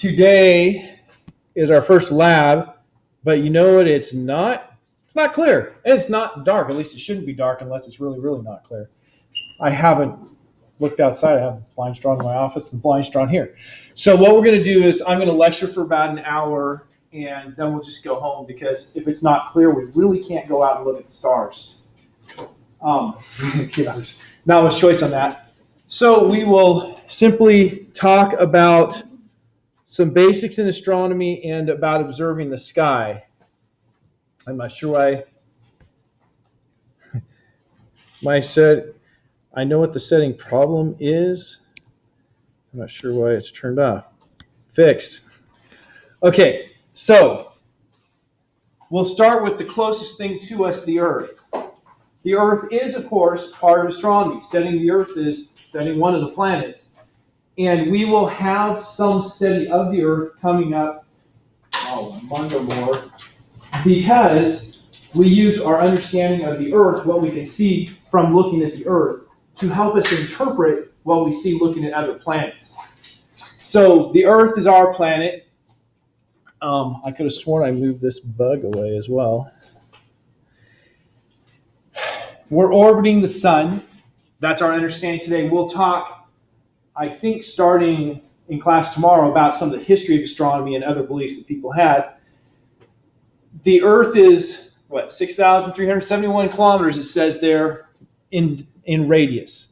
Today is our first lab, but you know what? It's not clear. And it's not dark. At least it shouldn't be dark unless it's really, really not clear. I haven't looked outside. I have the blinds drawn in my office and the blinds drawn here. So what we're going to do is I'm going to lecture for about an hour, and then we'll just go home because if it's not clear, we really can't go out and look at the stars. There's not much choice on that. So we will simply talk about some basics in astronomy and about observing the sky. I'm not sure why I know what the setting problem is. I'm not sure why it's turned off. Fixed. Okay, so we'll start with the closest thing to us, the Earth. The Earth is, of course, part of astronomy. Studying the Earth is studying one of the planets. And we will have some study of the Earth coming up, a month or more, because we use our understanding of the Earth, what we can see from looking at the Earth, to help us interpret what we see looking at other planets. So the Earth is our planet. I could have sworn I moved this bug away as well. We're orbiting the sun. That's our understanding today. We'll talk, I think, starting in class tomorrow about some of the history of astronomy and other beliefs that people had. The Earth is, 6,371 kilometers, it says there, in radius.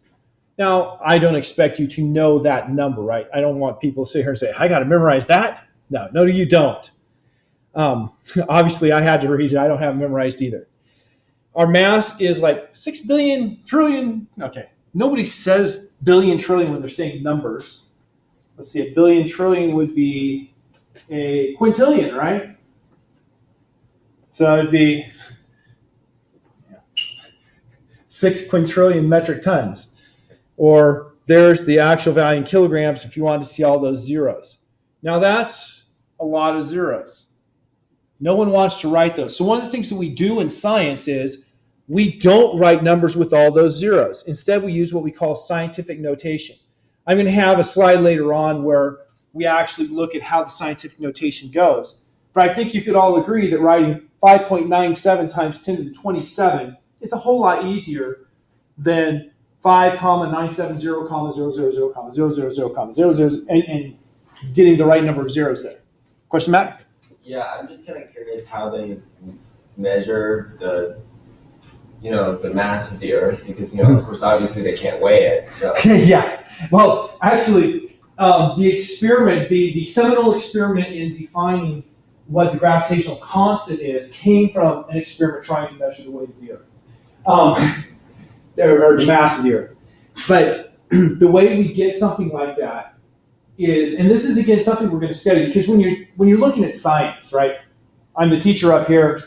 Now, I don't expect you to know that number, right? I don't want people to sit here and say, I got to memorize that. No, you don't. Obviously, I had to read it. I don't have it memorized either. Our mass is like 6 billion trillion. Okay, nobody says billion trillion when they're saying numbers. Let's see, a billion trillion would be a quintillion, right? So it'd be 6 quintillion metric tons. Or there's the actual value in kilograms if you want to see all those zeros. Now that's a lot of zeros. No one wants to write those. So one of the things that we do in science is we don't write numbers with all those zeros. Instead, we use what we call scientific notation. I'm going to have a slide later on where we actually look at how the scientific notation goes. But I think you could all agree that writing 5.97 times 10 to the 27 is a whole lot easier than 5,970, 0,000,000, and getting the right number of zeros there. Question, Matt? Yeah, I'm just kind of curious how they measure the mass of the Earth, because, of course, obviously they can't weigh it. So. Yeah. Well, actually, the experiment, the seminal experiment in defining what the gravitational constant is, came from an experiment trying to measure the weight of the Earth, or the mass of the Earth. But the way we get something like that is, and this is again something we're going to study, because when you're looking at science, right? I'm the teacher up here.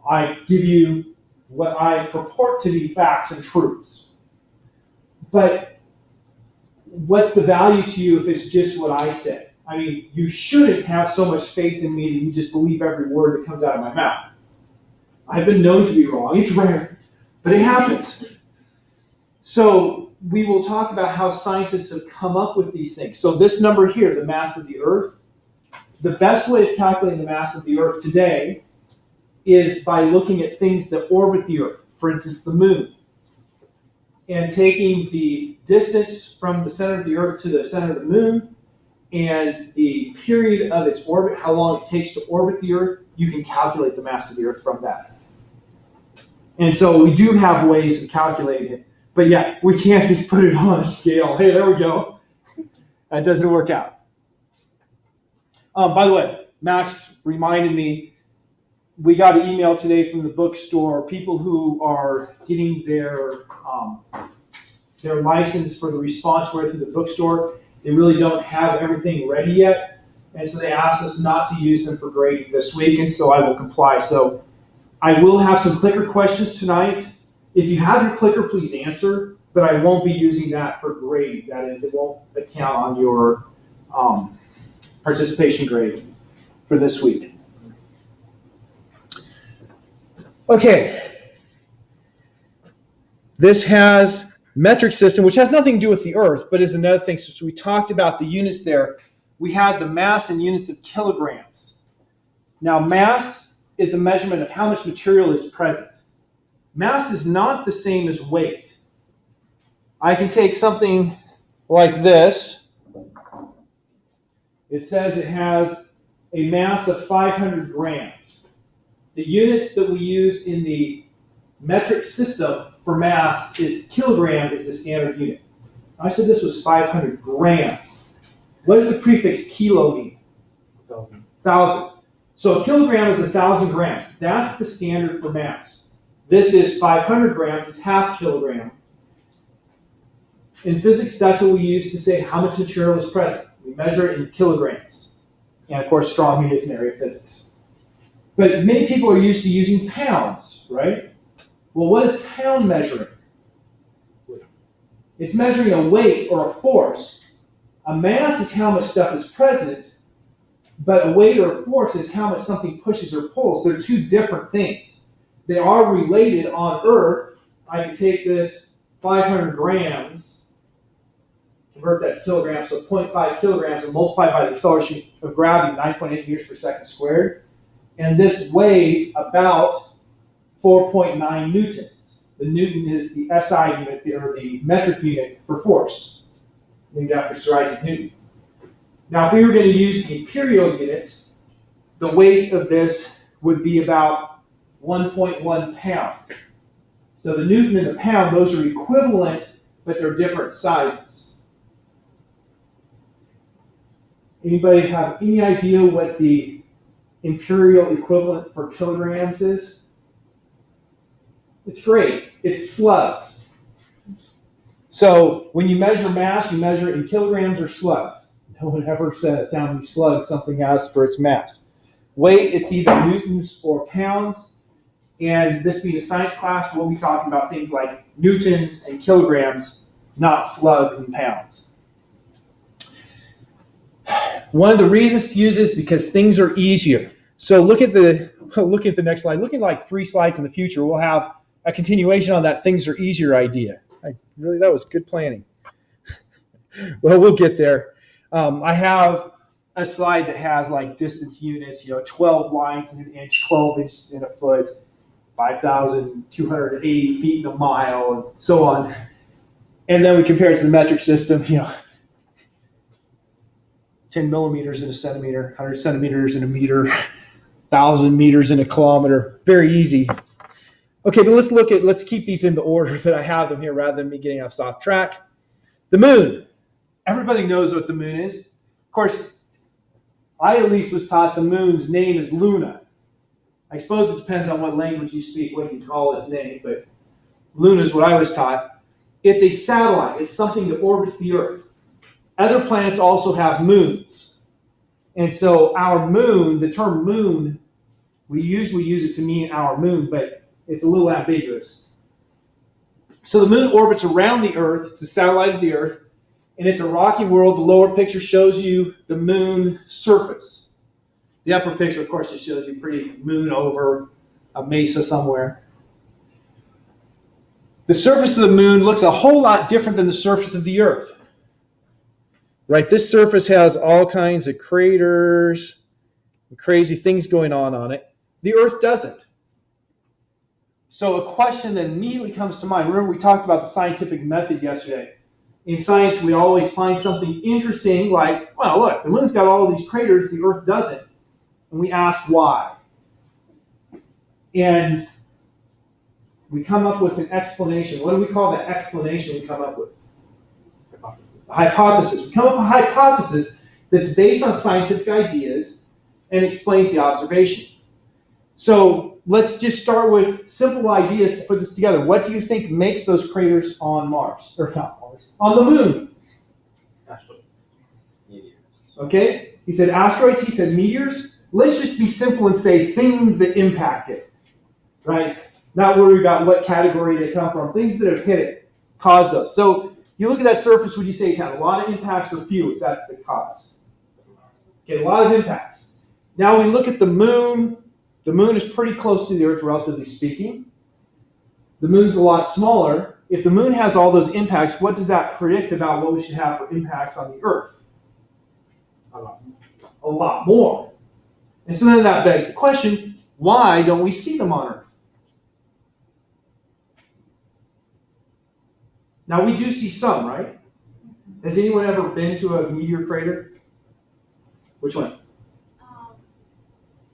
I give you what I purport to be facts and truths. But what's the value to you if it's just what I say? I mean, you shouldn't have so much faith in me that you just believe every word that comes out of my mouth. I've been known to be wrong. It's rare, but it happens. So we will talk about how scientists have come up with these things. So this number here, the mass of the Earth, the best way of calculating the mass of the Earth today is by looking at things that orbit the Earth. For instance, the moon. And taking the distance from the center of the Earth to the center of the moon and the period of its orbit, how long it takes to orbit the Earth, you can calculate the mass of the Earth from that. And so we do have ways of calculating it. But yeah, we can't just put it on a scale. Hey, there we go. That doesn't work out. By the way, Max reminded me, we got an email today from the bookstore. People who are getting their license for the responseware through the bookstore, they really don't have everything ready yet. And so they asked us not to use them for grading this week, and so I will comply. So I will have some clicker questions tonight. If you have your clicker, please answer, but I won't be using that for grading. That is, it won't account on your participation grade for this week. Okay. This has metric system, which has nothing to do with the Earth, but is another thing. So we talked about the units there. we had the mass in units of kilograms. Now, mass is a measurement of how much material is present. Mass is not the same as weight. I can take something like this. It says it has a mass of 500 grams. The units that we use in the metric system for mass is kilogram is the standard unit. I said this was 500 grams. What does the prefix kilo mean? 1,000. 1,000. So a kilogram is 1,000 grams. That's the standard for mass. This is 500 grams. It's half kilogram. In physics, that's what we use to say how much material is present. We measure it in kilograms. And of course, strong units in area of physics. But many people are used to using pounds, right? Well, what is pound measuring? It's measuring a weight or a force. A mass is how much stuff is present, but a weight or a force is how much something pushes or pulls. They're two different things. They are related on Earth. I can take this 500 grams, convert that to kilograms, so 0.5 kilograms, and multiply by the acceleration of gravity, 9.8 meters per second squared. And this weighs about 4.9 newtons. The newton is the SI unit, or the metric unit for force, named after Sir Isaac Newton. Now, if we were going to use the imperial units, the weight of this would be about 1.1 pound. So the newton and the pound, those are equivalent, but they're different sizes. Anybody have any idea what the imperial equivalent for kilograms is? It's great. It's slugs. So when you measure mass, you measure it in kilograms or slugs. No one ever says how many slugs something has for its mass. Weight, it's either newtons or pounds. And this being a science class, we'll be talking about things like newtons and kilograms, not slugs and pounds. One of the reasons to use it is because things are easier. So look at the next slide. Looking like 3 slides in the future, we'll have a continuation on that things are easier idea. That was good planning. Well, we'll get there. I have a slide that has like distance units, 12 lines in an inch, 12 inches in a foot, 5,280 feet in a mile, and so on. And then we compare it to the metric system, 10 millimeters in a centimeter, 100 centimeters in a meter, 1,000 meters in a kilometer. Very easy. Okay, but let's keep these in the order that I have them here rather than me getting off track. The moon. Everybody knows what the moon is. Of course, I at least was taught the moon's name is Luna. I suppose it depends on what language you speak, what you call its name, but Luna is what I was taught. It's a satellite. It's something that orbits the Earth. Other planets also have moons. And so our moon, the term moon, we usually use it to mean our moon, but it's a little ambiguous. So the moon orbits around the Earth. It's a satellite of the Earth. And it's a rocky world. The lower picture shows you the moon surface. The upper picture, of course, just shows you pretty moon over a mesa somewhere. The surface of the moon looks a whole lot different than the surface of the Earth. Right? This surface has all kinds of craters and crazy things going on it. The Earth doesn't. So a question that immediately comes to mind, remember we talked about the scientific method yesterday. In science, we always find something interesting like, well, look, the moon's got all of these craters, the Earth doesn't. And we ask why. And we come up with an explanation. What do we call that explanation we come up with? A hypothesis. We come up with a hypothesis that's based on scientific ideas and explains the observation. So let's just start with simple ideas to put this together. What do you think makes those craters on Mars? Or not Mars, on the moon? Asteroids. Meteors. Okay? He said asteroids, he said meteors. Let's just be simple and say things that impact it. Right? Not worry about what category they come from. Things that have hit it, caused those. So you look at that surface, would you say it's had a lot of impacts or few if that's the cause? Okay, a lot of impacts. Now we look at the moon. The moon is pretty close to the Earth, relatively speaking. The moon's a lot smaller. If the moon has all those impacts, what does that predict about what we should have for impacts on the Earth? A lot. A lot more. And so then that begs the question, why don't we see them on Earth? Now we do see some, right? Has anyone ever been to a meteor crater? Which one?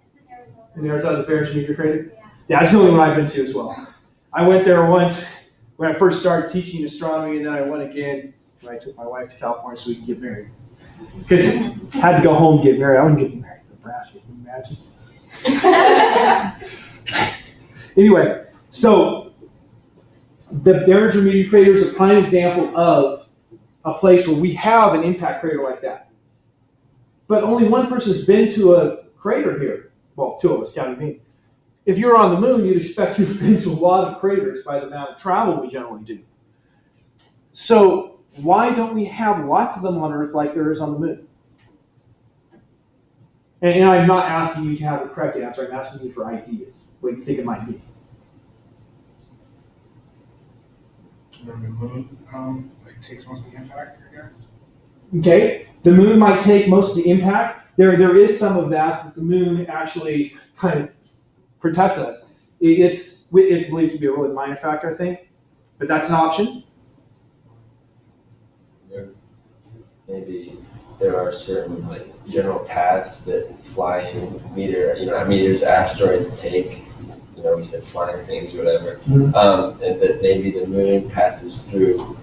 It's in Arizona. In Arizona, the Barron Meteor Crater? Yeah. Yeah, that's the only one I've been to as well. I went there once when I first started teaching astronomy, and then I went again when I took my wife to California so we could get married. Because I had to go home and get married. I wouldn't get married in Nebraska, can you imagine? Anyway, so the Barron Meteor Crater is a prime example of a place where we have an impact crater like that. But only one person's been to a crater here. Well, two of us, counting me. If you're on the moon, you'd expect to have been to a lot of craters by the amount of travel we generally do. So why don't we have lots of them on Earth like there is on the moon? And I'm not asking you to have the correct answer. I'm asking you for ideas. What do you think it might be? The moon takes most of the impact, I guess. Okay, the moon might take most of the impact. There is some of that the moon actually kind of protects us. It's believed to be a really minor factor, I think, but that's an option. Maybe there are certain general paths that flying meteors, asteroids take. We said flying things or whatever, and that maybe the moon passes through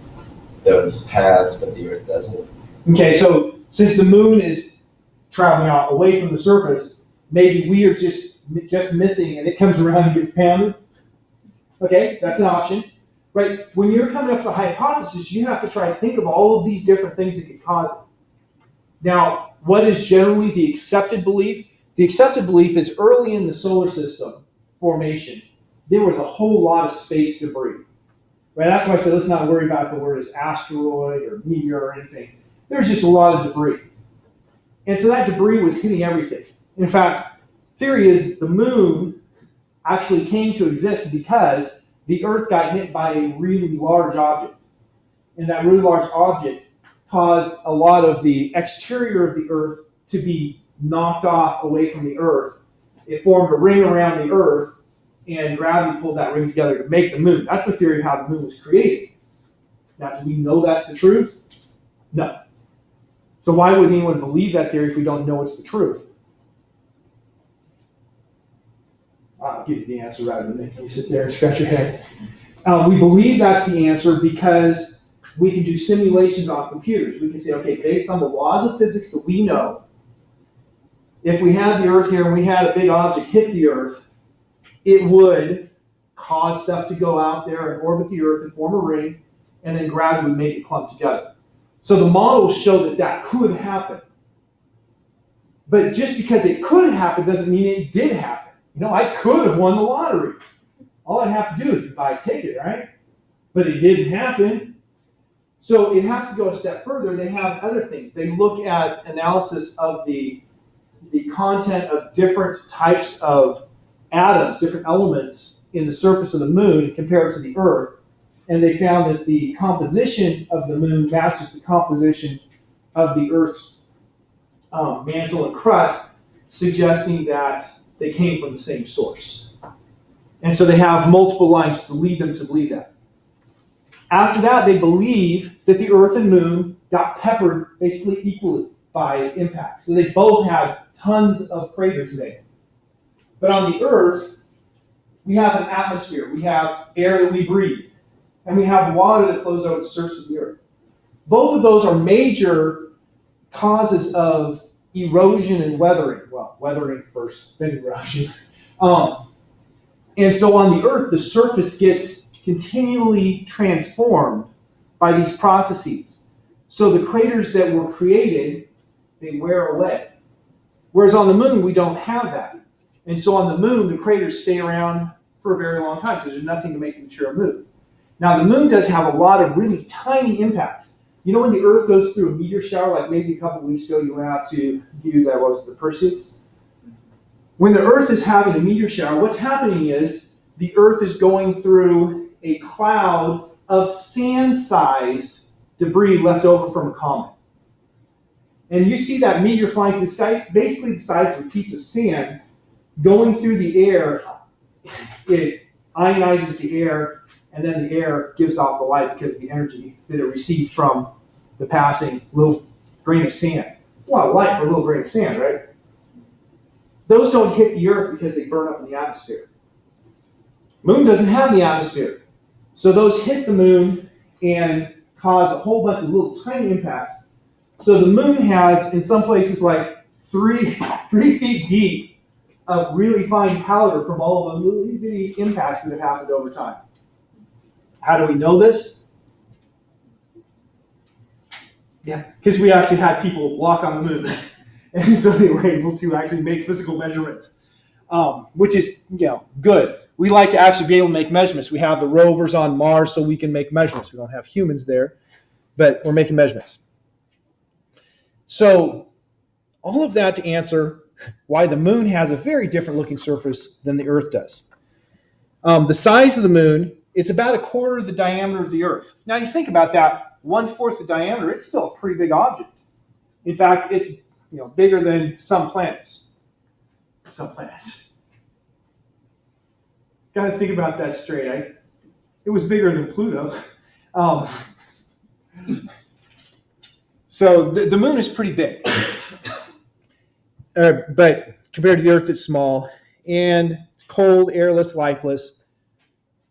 those paths, but the Earth doesn't. Okay, so since the moon is traveling out away from the surface, maybe we are just missing and it comes around and gets pounded. Okay, that's an option. Right? When you're coming up with a hypothesis, you have to try to think of all of these different things that could cause it. Now, what is generally the accepted belief? The accepted belief is early in the solar system formation, there was a whole lot of space debris. Right? That's why I said let's not worry about the word as asteroid or meteor or anything. There's just a lot of debris. And so that debris was hitting everything. In fact, theory is the moon actually came to exist because the Earth got hit by a really large object. And that really large object caused a lot of the exterior of the Earth to be knocked off away from the Earth. It formed a ring around the Earth, and gravity pulled that ring together to make the moon. That's the theory of how the moon was created. Now, do we know that's the truth? No. So why would anyone believe that theory if we don't know it's the truth? I'll give you the answer rather than making you sit there and scratch your head. We believe that's the answer because we can do simulations on computers. We can say, okay, based on the laws of physics that we know, if we had the Earth here and we had a big object hit the Earth, it would cause stuff to go out there and orbit the Earth and form a ring, and then gravity would make it clump together. So the models show that that could happen. But just because it could happen doesn't mean it did happen. I could have won the lottery. All I'd have to do is buy a ticket, right? But it didn't happen. So it has to go a step further. They have other things. They look at analysis of the content of different types of atoms, different elements in the surface of the moon and compare it to the Earth. And they found that the composition of the moon matches the composition of the Earth's mantle and crust, suggesting that they came from the same source. And so they have multiple lines to lead them to believe that. After that, they believe that the Earth and Moon got peppered basically equally by impact. So they both have tons of craters made. But on the Earth, we have an atmosphere. We have air that we breathe. And we have water that flows over the surface of the Earth. Both of those are major causes of erosion and weathering. Well, weathering first, then erosion. And so on the Earth, the surface gets continually transformed by these processes. So the craters that were created, they wear away. Whereas on the moon, we don't have that. And so on the moon, the craters stay around for a very long time because there's nothing to make the material move. Now, the moon does have a lot of really tiny impacts. When the Earth goes through a meteor shower, like maybe a couple of weeks ago, you went out to view the Perseids. When the Earth is having a meteor shower, what's happening is the Earth is going through a cloud of sand-sized debris left over from a comet. And you see that meteor flying through the sky, basically the size of a piece of sand, going through the air. It ionizes the air, and then the air gives off the light because of the energy that it received from the passing little grain of sand. It's a lot of light for a little grain of sand, right? Those don't hit the Earth because they burn up in the atmosphere. Moon doesn't have the atmosphere. So those hit the moon and cause a whole bunch of little tiny impacts. So the moon has, in some places, like 3 feet deep of really fine powder from all of those little bitty impacts that have happened over time. How do we know this? Yeah, because we actually had people walk on the moon. And so they were able to actually make physical measurements, which is, good. We like to actually be able to make measurements. We have the rovers on Mars so we can make measurements. We don't have humans there, but we're making measurements. So all of that to answer why the moon has a very different looking surface than the Earth does. The size of the moon, it's about 1/4 of the diameter of the Earth. Now you think about that, 1/4 the diameter, it's still a pretty big object. In fact, it's bigger than some planets. Some planets. Got to think about that straight. It was bigger than Pluto. So the moon is pretty big. But compared to the Earth, it's small. And it's cold, airless, lifeless.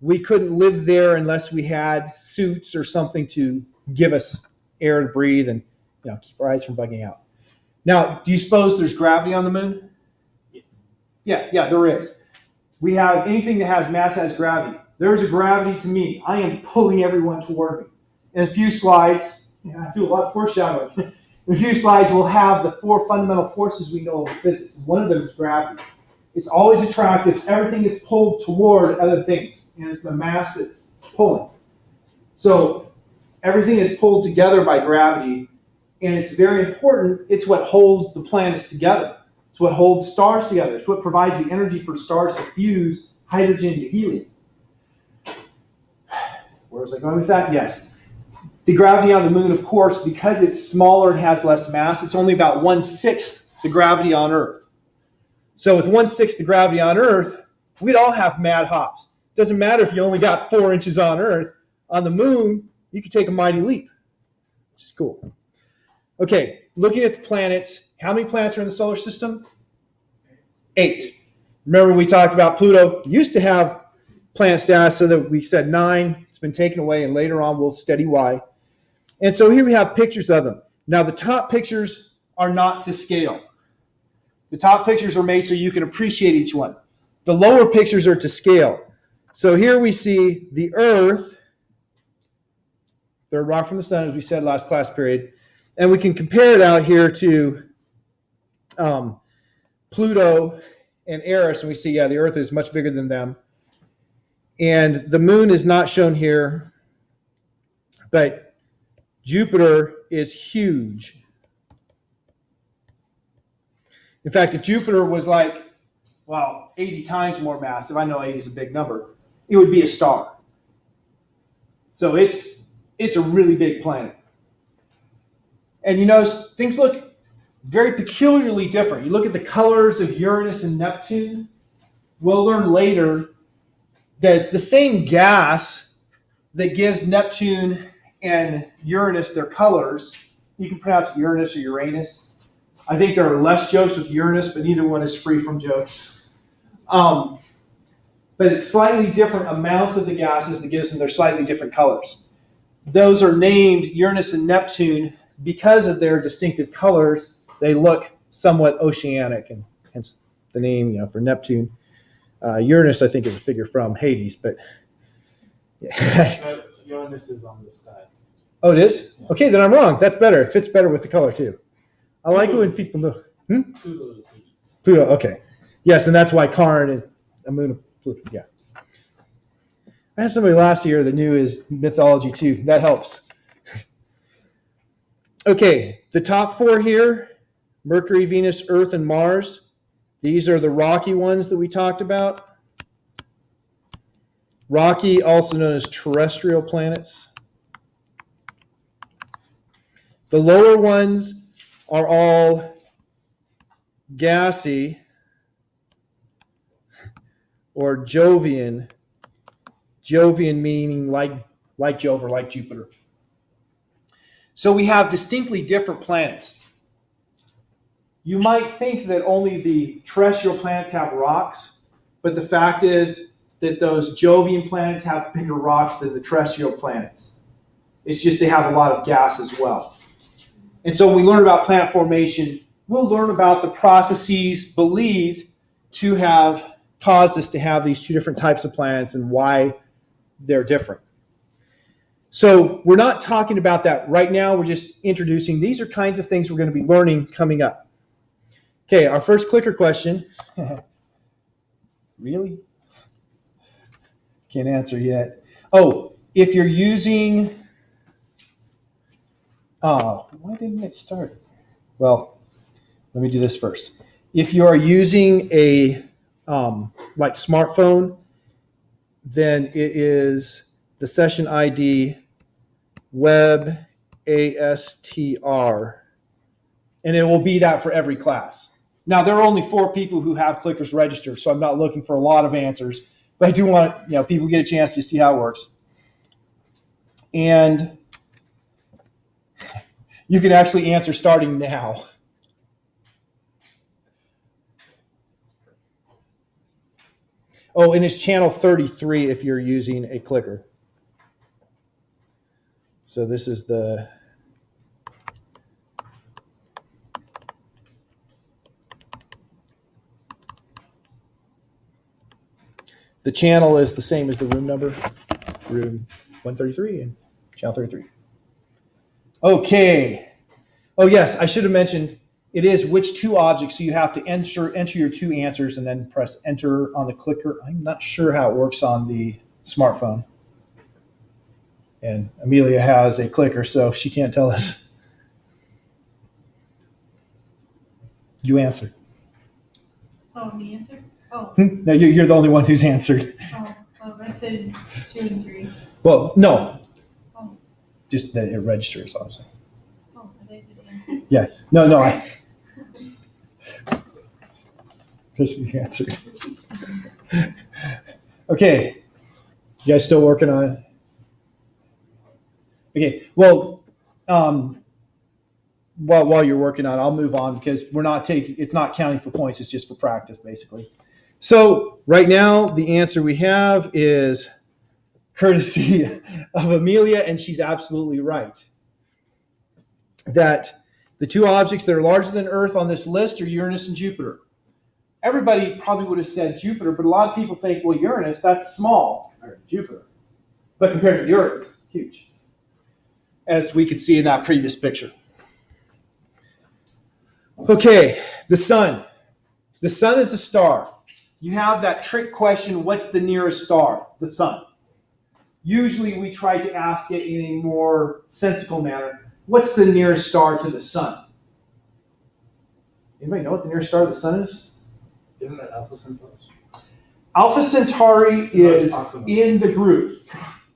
We couldn't live there unless we had suits or something to give us air to breathe and keep our eyes from bugging out. Now, do you suppose there's gravity on the moon? Yeah, there is. We have anything that has mass has gravity. There's a gravity to me. I am pulling everyone toward me. In a few slides, I do a lot of foreshadowing. In a few slides, we'll have the 4 fundamental forces we know of physics. One of them is gravity. It's always attractive. Everything is pulled toward other things, and it's the mass that's pulling. So everything is pulled together by gravity, and it's very important. It's what holds the planets together. It's what holds stars together. It's what provides the energy for stars to fuse hydrogen to helium. Where was I going with that? Yes. The gravity on the moon, of course, because it's smaller and has less mass, it's only about 1/6 the gravity on Earth. So with 1/6 the gravity on Earth, we'd all have mad hops. It doesn't matter if you only got 4 inches on Earth. On the moon, you could take a mighty leap, which is cool. Okay, looking at the planets, how many planets are in the solar system? 8. Remember we talked about Pluto used to have planet status, so that we said 9. It's been taken away, and later on we'll study why. And so here we have pictures of them. Now the top pictures are not to scale. The top pictures are made so you can appreciate each one. The lower pictures are to scale. So here we see the Earth, third rock from the sun, as we said last class period. And we can compare it out here to Pluto and Eris, and we see, the Earth is much bigger than them. And the moon is not shown here, but Jupiter is huge. In fact, if Jupiter was 80 times more massive, I know 80 is a big number, it would be a star. So it's a really big planet. And you notice things look very peculiarly different. You look at the colors of Uranus and Neptune. We'll learn later that it's the same gas that gives Neptune and Uranus their colors. You can pronounce it Uranus or Uranus. I think there are less jokes with Uranus, but neither one is free from jokes. But it's slightly different amounts of the gases that gives them their slightly different colors. Those are named Uranus and Neptune because of their distinctive colors. They look somewhat oceanic, and hence the name, for Neptune. Uranus, I think, is a figure from Hades, but yeah. Uranus is on the sky. Oh, it is? Yeah. Okay, then I'm wrong. That's better. It fits better with the color too. I like it when people know. Pluto is Hades. Pluto, okay. Yes, and that's why Charon is a moon of Pluto. Yeah. I had somebody last year that knew his mythology too. That helps. Okay, the top 4 here, Mercury, Venus, Earth, and Mars. These are the rocky ones that we talked about. Rocky, also known as terrestrial planets. The lower ones are all gassy or Jovian. Jovian meaning like Jove or like Jupiter. So we have distinctly different planets. You might think that only the terrestrial planets have rocks, but the fact is that those Jovian planets have bigger rocks than the terrestrial planets. It's just they have a lot of gas as well. And so when we learn about planet formation, we'll learn about the processes believed to have caused us to have these two different types of planets and why they're different. So we're not talking about that right now. We're just introducing. These are kinds of things we're going to be learning coming up. Okay, our first clicker question. Really? Can't answer yet. Oh, if you're using... why didn't it start? Well, let me do this first. If you are using a like smartphone, then it is the session ID web ASTR, and it will be that for every class. Now, there are only 4 people who have clickers registered, so I'm not looking for a lot of answers, but I do want people to get a chance to see how it works. And you can actually answer starting now. Oh, and it's channel 33 if you're using a clicker. So this is the... The channel is the same as the room number, room 133 and channel 33. Okay. Oh, yes, I should have mentioned it is which 2 objects, so you have to enter your 2 answers and then press enter on the clicker. I'm not sure how it works on the smartphone. And Amelia has a clicker, so she can't tell us. You answered. Oh, me answer? Oh. No, you're the only one who's answered. Oh, I said 2 and 3. Well, no. Oh. Just that it registers, obviously. Oh, I thought you said answer. Yeah. No, I. You answered. Okay. You guys still working on it? Okay. Well, while you're working on it, I'll move on because it's not counting for points. It's just for practice, basically. So right now, the answer we have is courtesy of Amelia, and she's absolutely right. That the 2 objects that are larger than Earth on this list are Uranus and Jupiter. Everybody probably would have said Jupiter, but a lot of people think, well, Uranus, that's small compared to Jupiter. But compared to the Earth, it's huge, as we could see in that previous picture. Okay, the sun. The sun is a star. You have that trick question, what's the nearest star? The sun. Usually we try to ask it in a more sensical manner. What's the nearest star to the sun? Anybody know what the nearest star to the sun is? Isn't that Alpha Centauri? Alpha Centauri is Proxima. in the group.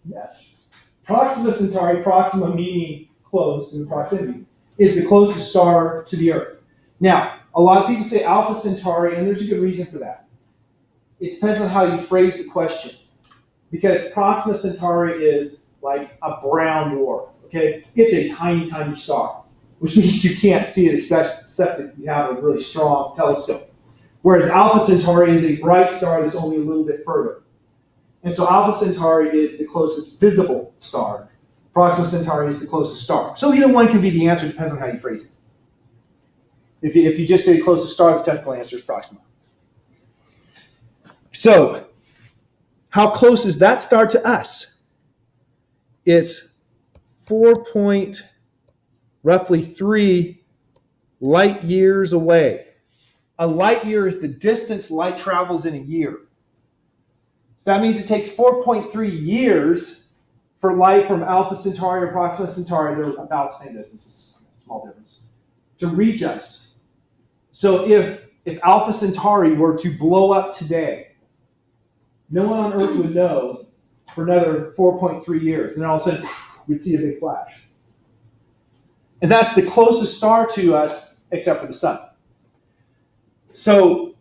Yes. Proxima Centauri, Proxima meaning close in proximity, is the closest star to the Earth. Now, a lot of people say Alpha Centauri, and there's a good reason for that. It depends on how you phrase the question. Because Proxima Centauri is like a brown dwarf, okay? It's a tiny, tiny star, which means you can't see it except if you have a really strong telescope. Whereas Alpha Centauri is a bright star that's only a little bit further. And so Alpha Centauri is the closest visible star. Proxima Centauri is the closest star. So either one can be the answer, depends on how you phrase it. If you just say closest star, the technical answer is Proxima. So, how close is that star to us? It's roughly 3 light years away. A light year is the distance light travels in a year. So that means it takes 4.3 years for light from Alpha Centauri or Proxima Centauri, they're about the same distance, a small difference, to reach us. So if Alpha Centauri were to blow up today, no one on Earth would know for another 4.3 years. And then all of a sudden, we'd see a big flash. And that's the closest star to us except for the sun. So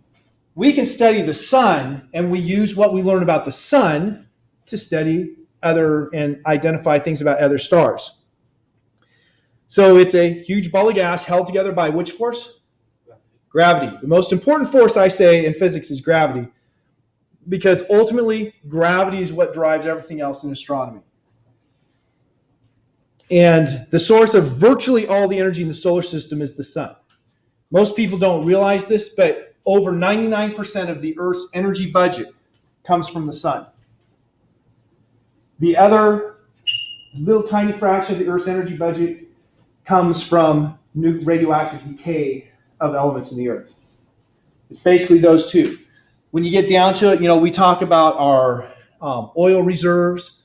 we can study the sun, and we use what we learn about the sun to study other and identify things about other stars. So it's a huge ball of gas held together by which force? Gravity. The most important force, I say, in physics is gravity, because ultimately gravity is what drives everything else in astronomy. And the source of virtually all the energy in the solar system is the sun. Most people don't realize this, but over 99% of the Earth's energy budget comes from the sun. The other little tiny fraction of the Earth's energy budget comes from new radioactive decay of elements in the Earth. It's basically those two. When you get down to it, we talk about our oil reserves.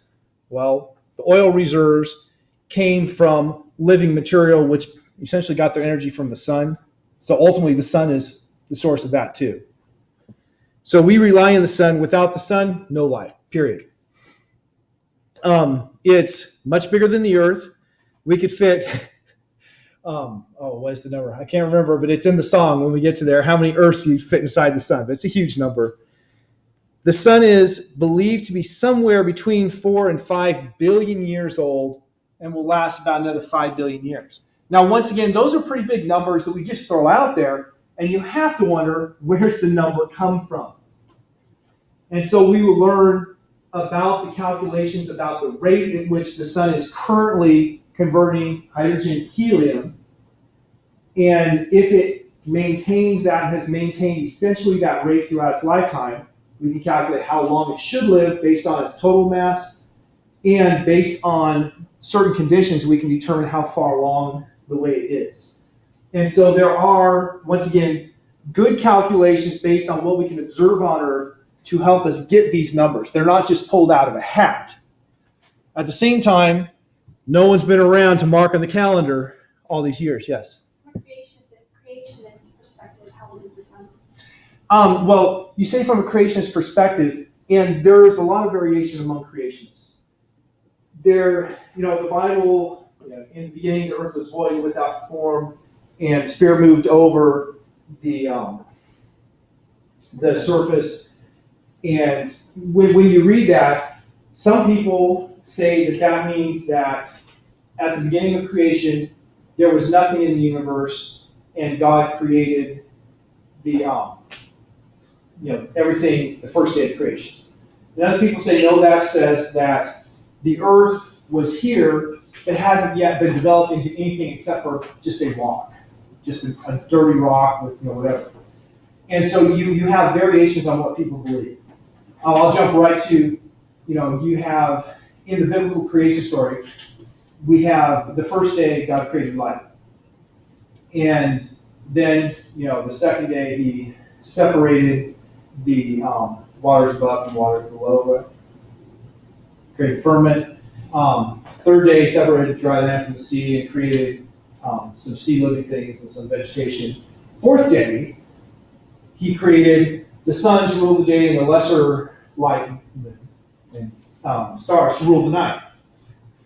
Well, the oil reserves came from living material, which essentially got their energy from the sun. So ultimately, the sun is the source of that too. So we rely on the sun. Without the sun, no life, period. It's much bigger than the Earth. We could fit, what is the number? I can't remember, but it's in the song when we get to there, how many Earths you fit inside the sun. But it's a huge number. The sun is believed to be somewhere between 4 and 5 billion years old and will last about another 5 billion years. Now, once again, those are pretty big numbers that we just throw out there, and you have to wonder, where's the number come from? And so we will learn about the calculations about the rate at which the sun is currently converting hydrogen to helium. And if it maintains that and has maintained essentially that rate throughout its lifetime, we can calculate how long it should live based on its total mass. And based on certain conditions, we can determine how far along the way it is. And so there are, once again, good calculations based on what we can observe on Earth to help us get these numbers. They're not just pulled out of a hat. At the same time, no one's been around to mark on the calendar all these years. Yes? From a creationist perspective, how old is the sun? Well, you say from a creationist perspective, and there's a lot of variation among creationists. The Bible, in the beginning, the earth was void and without form, and the Spirit moved over the surface. And when you read that, some people say that means that at the beginning of creation, there was nothing in the universe, and God created the everything the first day of creation. And other people say, no, that says that the earth was here, but hadn't yet been developed into anything except for just a rock, just a dirty rock with whatever. And so you have variations on what people believe. I'll jump right to, you have in the biblical creation story, we have the first day God created light. And then, the second day he separated the waters above and waters below, created firmament. Third day he separated dry land from the sea and created some sea living things and some vegetation. Fourth day, he created the sun to rule the day and the lesser light and stars to rule the night.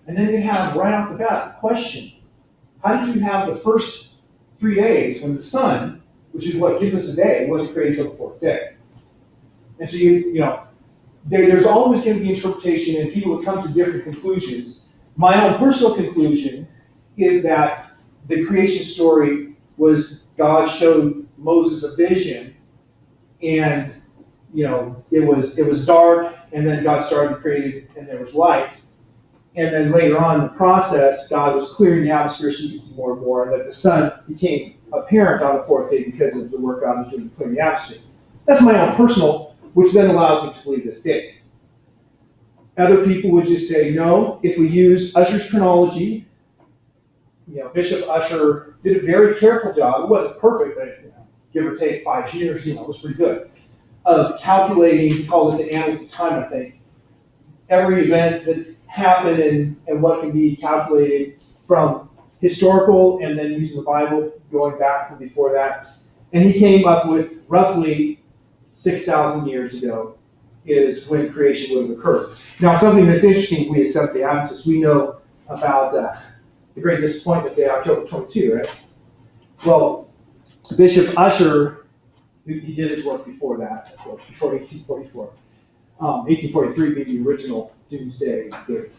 And then you have right off the bat a question. How did you have the first 3 days when the sun, which is what gives us a day, wasn't created until the fourth day? And so there's always going to be interpretation and people that come to different conclusions. My own personal conclusion is that the creation story was God showed Moses a vision, and it was dark, and then God started creating, and there was light. And then later on in the process, God was clearing the atmosphere so you could see more and more, and that the sun became apparent on the fourth day because of the work God was doing to clear the atmosphere. That's my own personal, which then allows me to believe this date. Other people would just say, no, if we use Ussher's chronology, Bishop Ussher did a very careful job. It wasn't perfect, but give or take 5 years, it was pretty good, of calculating, he called it the annals of time, I think, every event that's happened and what can be calculated from historical and then using the Bible going back from before that. And he came up with roughly 6,000 years ago is when creation would have occurred. Now, something that's interesting, if we accept the Adventists, we know about the Great Disappointment Day, October 22, right? Well, Bishop Usher, he did his work before that, of course, before 1844. 1843 being the original Doomsday Day.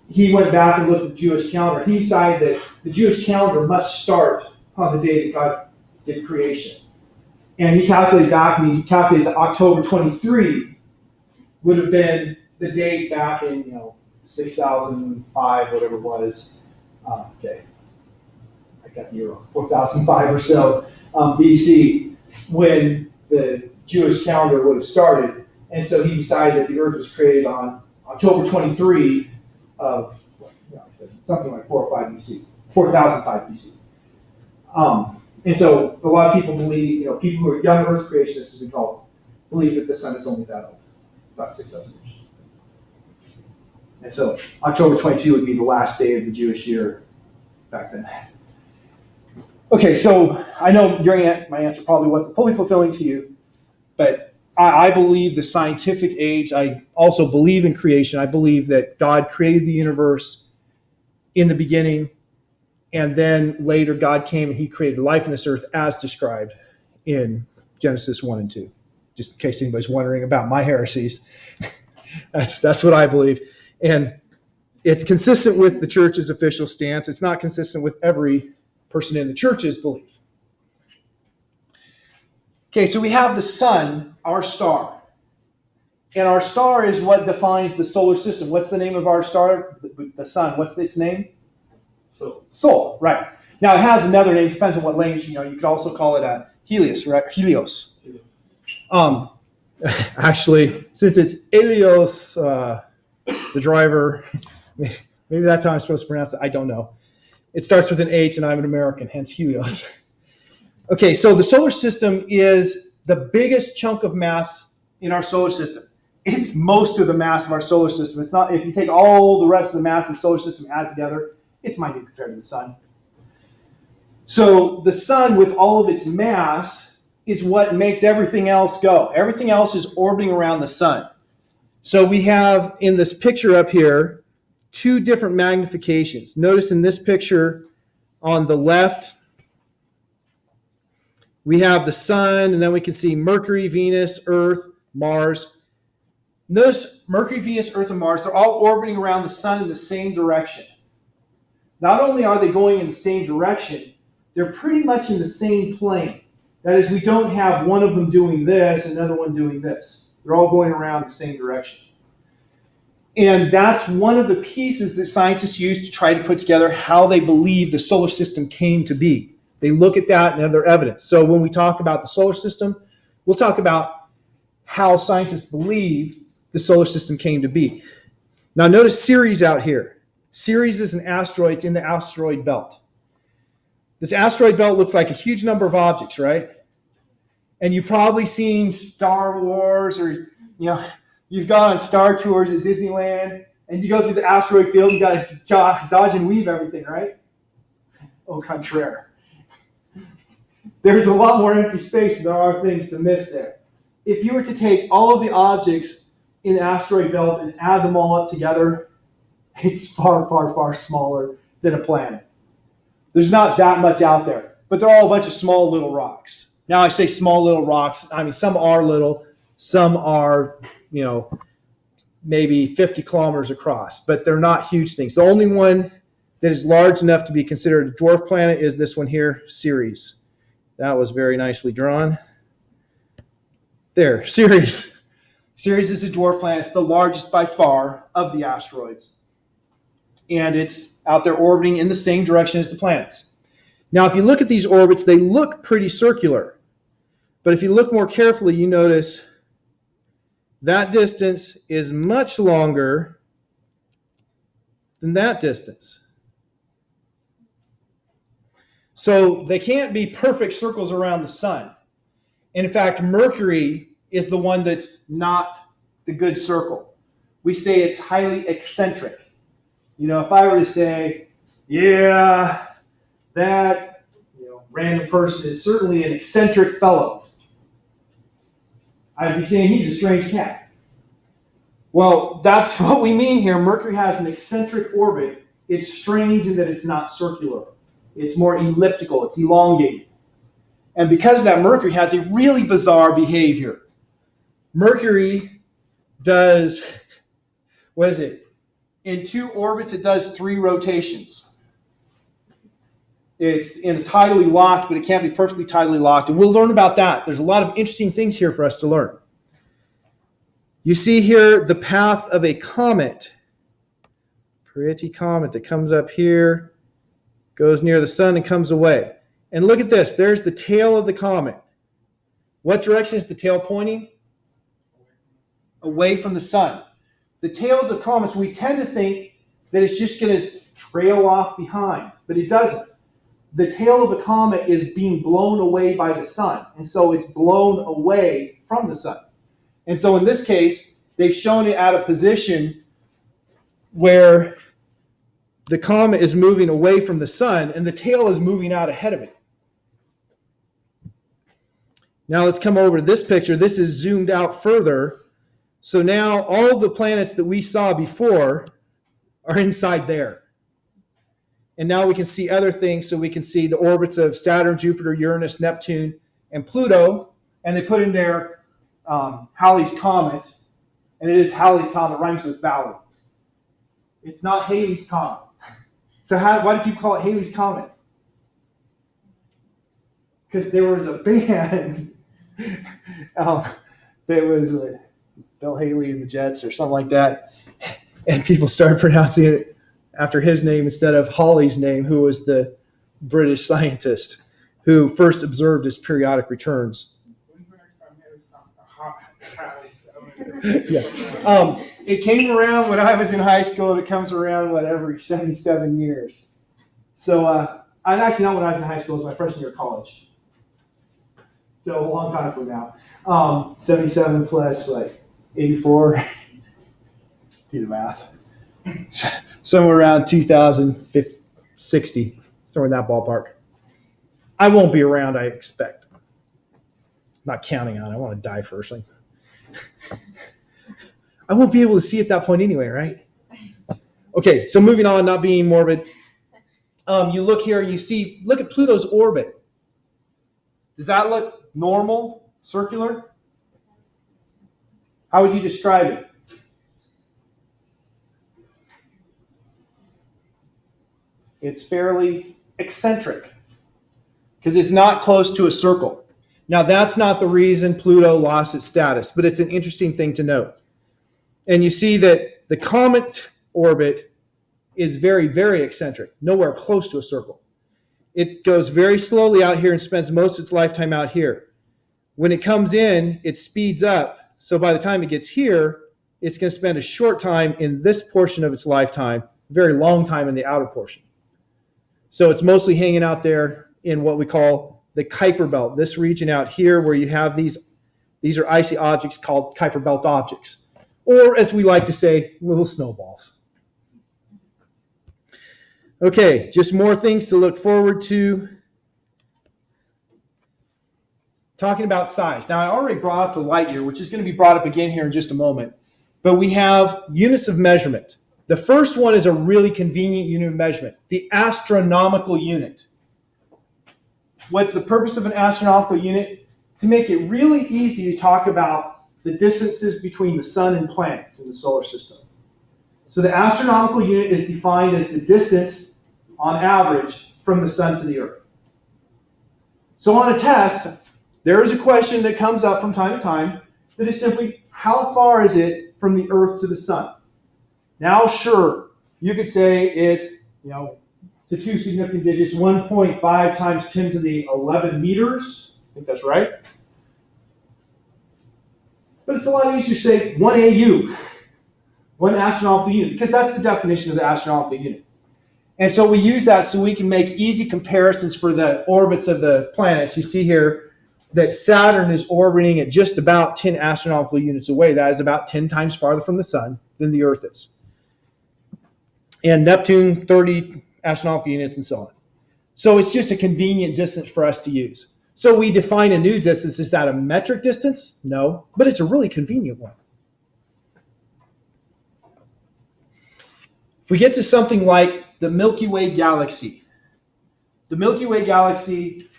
He went back and looked at the Jewish calendar. He decided that the Jewish calendar must start on the day that God did creation. And he calculated back, and he calculated that October 23 would have been the date back in, 6005, whatever it was. Okay, I got the year wrong. 4005 or so BC, when the Jewish calendar would have started. And so he decided that the earth was created on October 23 of something like 405 BC, 4005 BC. And so a lot of people believe, people who are young earth creationists, as we call them, believe that the sun is only that old, about 6,000 years. And so October 22 would be the last day of the Jewish year back then. Okay, so I know my answer probably wasn't fully fulfilling to you, but I believe the scientific age. I also believe in creation. I believe that God created the universe in the beginning, and then later God came and he created life on this earth as described in Genesis 1 and 2. Just in case anybody's wondering about my heresies. That's what I believe. And it's consistent with the church's official stance. It's not consistent with every person in the church's belief. Okay, so we have the sun, our star. And our star is what defines the solar system. What's the name of our star? The sun. What's its name? Sol, right. Now it has another name, depends on what language, you could also call it Helios, right? Helios. Actually, since it's Helios, the driver, maybe that's how I'm supposed to pronounce it, I don't know. It starts with an H and I'm an American, hence Helios. Okay, so the solar system is the biggest chunk of mass in our solar system. It's most of the mass of our solar system. It's not, if you take all the rest of the mass of the solar system and add together, it's minute compared to the sun. So the sun, with all of its mass, is what makes everything else go. Everything else is orbiting around the sun. So we have in this picture up here, two different magnifications. Notice in this picture on the left, we have the sun, and then we can see Mercury, Venus, Earth, Mars. Notice Mercury, Venus, Earth, and Mars, they're all orbiting around the sun in the same direction. Not only are they going in the same direction, they're pretty much in the same plane. That is, we don't have one of them doing this and another one doing this. They're all going around the same direction. And that's one of the pieces that scientists use to try to put together how they believe the solar system came to be. They look at that and other evidence. So when we talk about the solar system, we'll talk about how scientists believe the solar system came to be. Now notice Ceres out here. Ceres is an asteroid. It's in the asteroid belt. This asteroid belt looks like a huge number of objects, right? And you've probably seen Star Wars, or you've gone on Star Tours at Disneyland, and you go through the asteroid field, you got to dodge and weave everything, right? Au contraire. There's a lot more empty space than there are things to miss there. If you were to take all of the objects in the asteroid belt and add them all up together, it's far, far, far smaller than a planet. There's not that much out there, but they're all a bunch of small little rocks. Now I say small little rocks. I mean, some are little, some are, maybe 50 kilometers across, but they're not huge things. The only one that is large enough to be considered a dwarf planet is this one here, Ceres. That was very nicely drawn. There, Ceres. Ceres is a dwarf planet. It's the largest by far of the asteroids. And it's out there orbiting in the same direction as the planets. Now, if you look at these orbits, they look pretty circular. But if you look more carefully, you notice that distance is much longer than that distance. So they can't be perfect circles around the sun. And in fact, Mercury is the one that's not the good circle. We say it's highly eccentric. If I were to say, yeah, that random person is certainly an eccentric fellow, I'd be saying he's a strange cat. Well, that's what we mean here. Mercury has an eccentric orbit It's strange in that it's not circular. It's more elliptical. It's elongated. And because of that, Mercury has a really bizarre behavior. Mercury does, what is it? In 2 orbits, it does 3 rotations. It's in tidally locked, but it can't be perfectly tidally locked. And we'll learn about that. There's a lot of interesting things here for us to learn. You see here the path of a comet. Pretty comet that comes up here, goes near the sun and comes away. And look at this. There's the tail of the comet. What direction is the tail pointing? Away from the sun. The tails of comets, we tend to think that it's just going to trail off behind, but it doesn't. The tail of a comet is being blown away by the sun, and so it's blown away from the sun. And so in this case, they've shown it at a position where the comet is moving away from the sun, and the tail is moving out ahead of it. Now let's come over to this picture. This is zoomed out further. So now all the planets that we saw before are inside there. And now we can see other things. So we can see the orbits of Saturn, Jupiter, Uranus, Neptune, and Pluto. And they put in there Halley's Comet. And it is Halley's Comet. It rhymes with valley. It's not Halley's Comet. So why do people call it Halley's Comet? Because there was a band that was Bill Haley and the Jets or something like that. And people started pronouncing it after his name instead of Halley's name, who was the British scientist who first observed his periodic returns. When's the next time Halley's Yeah. It came around when I was in high school, and it comes around, every 77 years. So, I'm actually not when I was in high school, it was my freshman year of college. So, a long time from now. 77 plus, 84. Do the math. Somewhere around 2060, somewhere in that ballpark. I won't be around, I expect. Not counting on it. I want to die first. I won't be able to see at that point anyway, right? Okay, so moving on, not being morbid. You look here, look at Pluto's orbit. Does that look normal, circular? How would you describe it? It's fairly eccentric because it's not close to a circle. Now, that's not the reason Pluto lost its status, but it's an interesting thing to note. And you see that the comet orbit is very, very eccentric, nowhere close to a circle. It goes very slowly out here and spends most of its lifetime out here. When it comes in, it speeds up. So by the time it gets here, it's going to spend a short time in this portion of its lifetime, a very long time in the outer portion. So it's mostly hanging out there in what we call the Kuiper Belt, this region out here where you have these are icy objects called Kuiper Belt objects. Or, as we like to say, little snowballs. Okay, just more things to look forward to. Talking about size. Now, I already brought up the light year, which is going to be brought up again here in just a moment. But we have units of measurement. The first one is a really convenient unit of measurement, the astronomical unit. What's the purpose of an astronomical unit? To make it really easy to talk about the distances between the sun and planets in the solar system. So the astronomical unit is defined as the distance, on average, from the sun to the earth. So on a test, there is a question that comes up from time to time that is simply, how far is it from the earth to the sun? Now, sure, you could say it's, to 2 significant digits, 1.5 times 10 to the 11 meters. I think that's right. But it's a lot easier to say 1 AU, 1 astronomical unit, because that's the definition of the astronomical unit. And so we use that so we can make easy comparisons for the orbits of the planets. You see here that Saturn is orbiting at just about 10 astronomical units away. That is about 10 times farther from the sun than the Earth is. And Neptune, 30 astronomical units, and so on. So it's just a convenient distance for us to use. So we define a new distance. Is that a metric distance? No, but it's a really convenient one. If we get to something like the Milky Way galaxy, the Milky Way galaxy,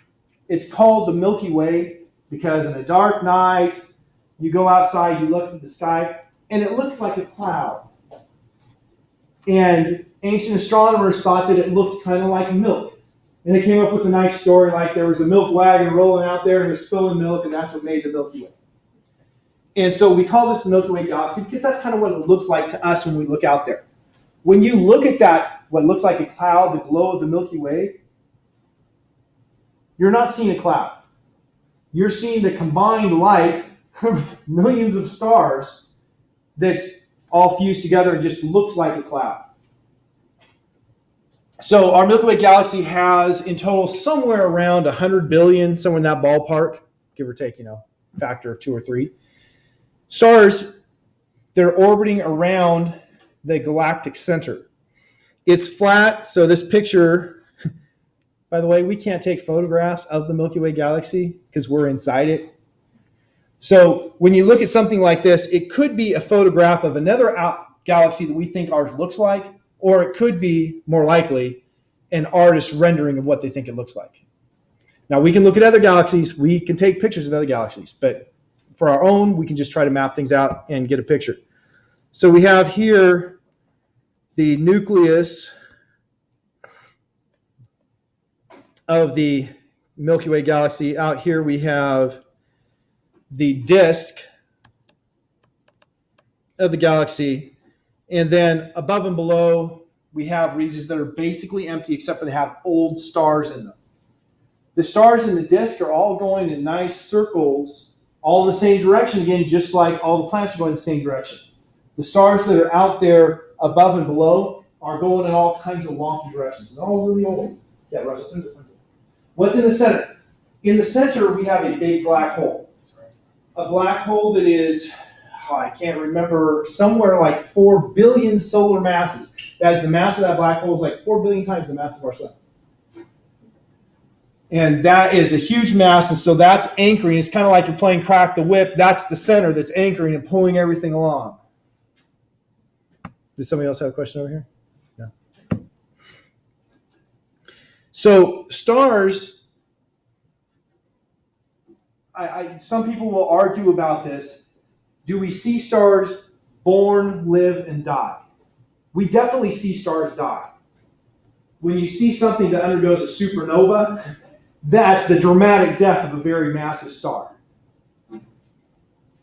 it's called the Milky Way because in a dark night, you go outside, you look at the sky, and it looks like a cloud. And ancient astronomers thought that it looked kind of like milk. And they came up with a nice story like there was a milk wagon rolling out there and it was spilling milk, and that's what made the Milky Way. And so we call this the Milky Way galaxy because that's kind of what it looks like to us when we look out there. When you look at that, what looks like a cloud, the glow of the Milky Way, you're not seeing a cloud. You're seeing the combined light of millions of stars that's all fused together and just looks like a cloud. So our Milky Way galaxy has in total somewhere around 100 billion, somewhere in that ballpark, give or take, factor of 2 or 3. Stars that are orbiting around the galactic center. It's flat, so this picture, by the way, we can't take photographs of the Milky Way galaxy because we're inside it. So when you look at something like this, it could be a photograph of another galaxy that we think ours looks like, or it could be, more likely, an artist's rendering of what they think it looks like. Now, we can look at other galaxies. We can take pictures of other galaxies, but for our own, we can just try to map things out and get a picture. So we have here the nucleus of the Milky Way galaxy. Out here we have the disk of the galaxy. And then above and below, we have regions that are basically empty except for they have old stars in them. The stars in the disk are all going in nice circles, all in the same direction again, just like all the planets are going in the same direction. The stars that are out there above and below are going in all kinds of wonky directions. They're all really old. Yeah, Russell. What's in the center? In the center, we have a big black hole. A black hole that is, I can't remember, somewhere like 4 billion solar masses. That is, the mass of that black hole is like 4 billion times the mass of our sun. And that is a huge mass, and so that's anchoring. It's kind of like you're playing crack the whip. That's the center that's anchoring and pulling everything along. Does somebody else have a question over here? No. So stars, some people will argue about this. Do we see stars born, live, and die? We definitely see stars die. When you see something that undergoes a supernova, that's the dramatic death of a very massive star.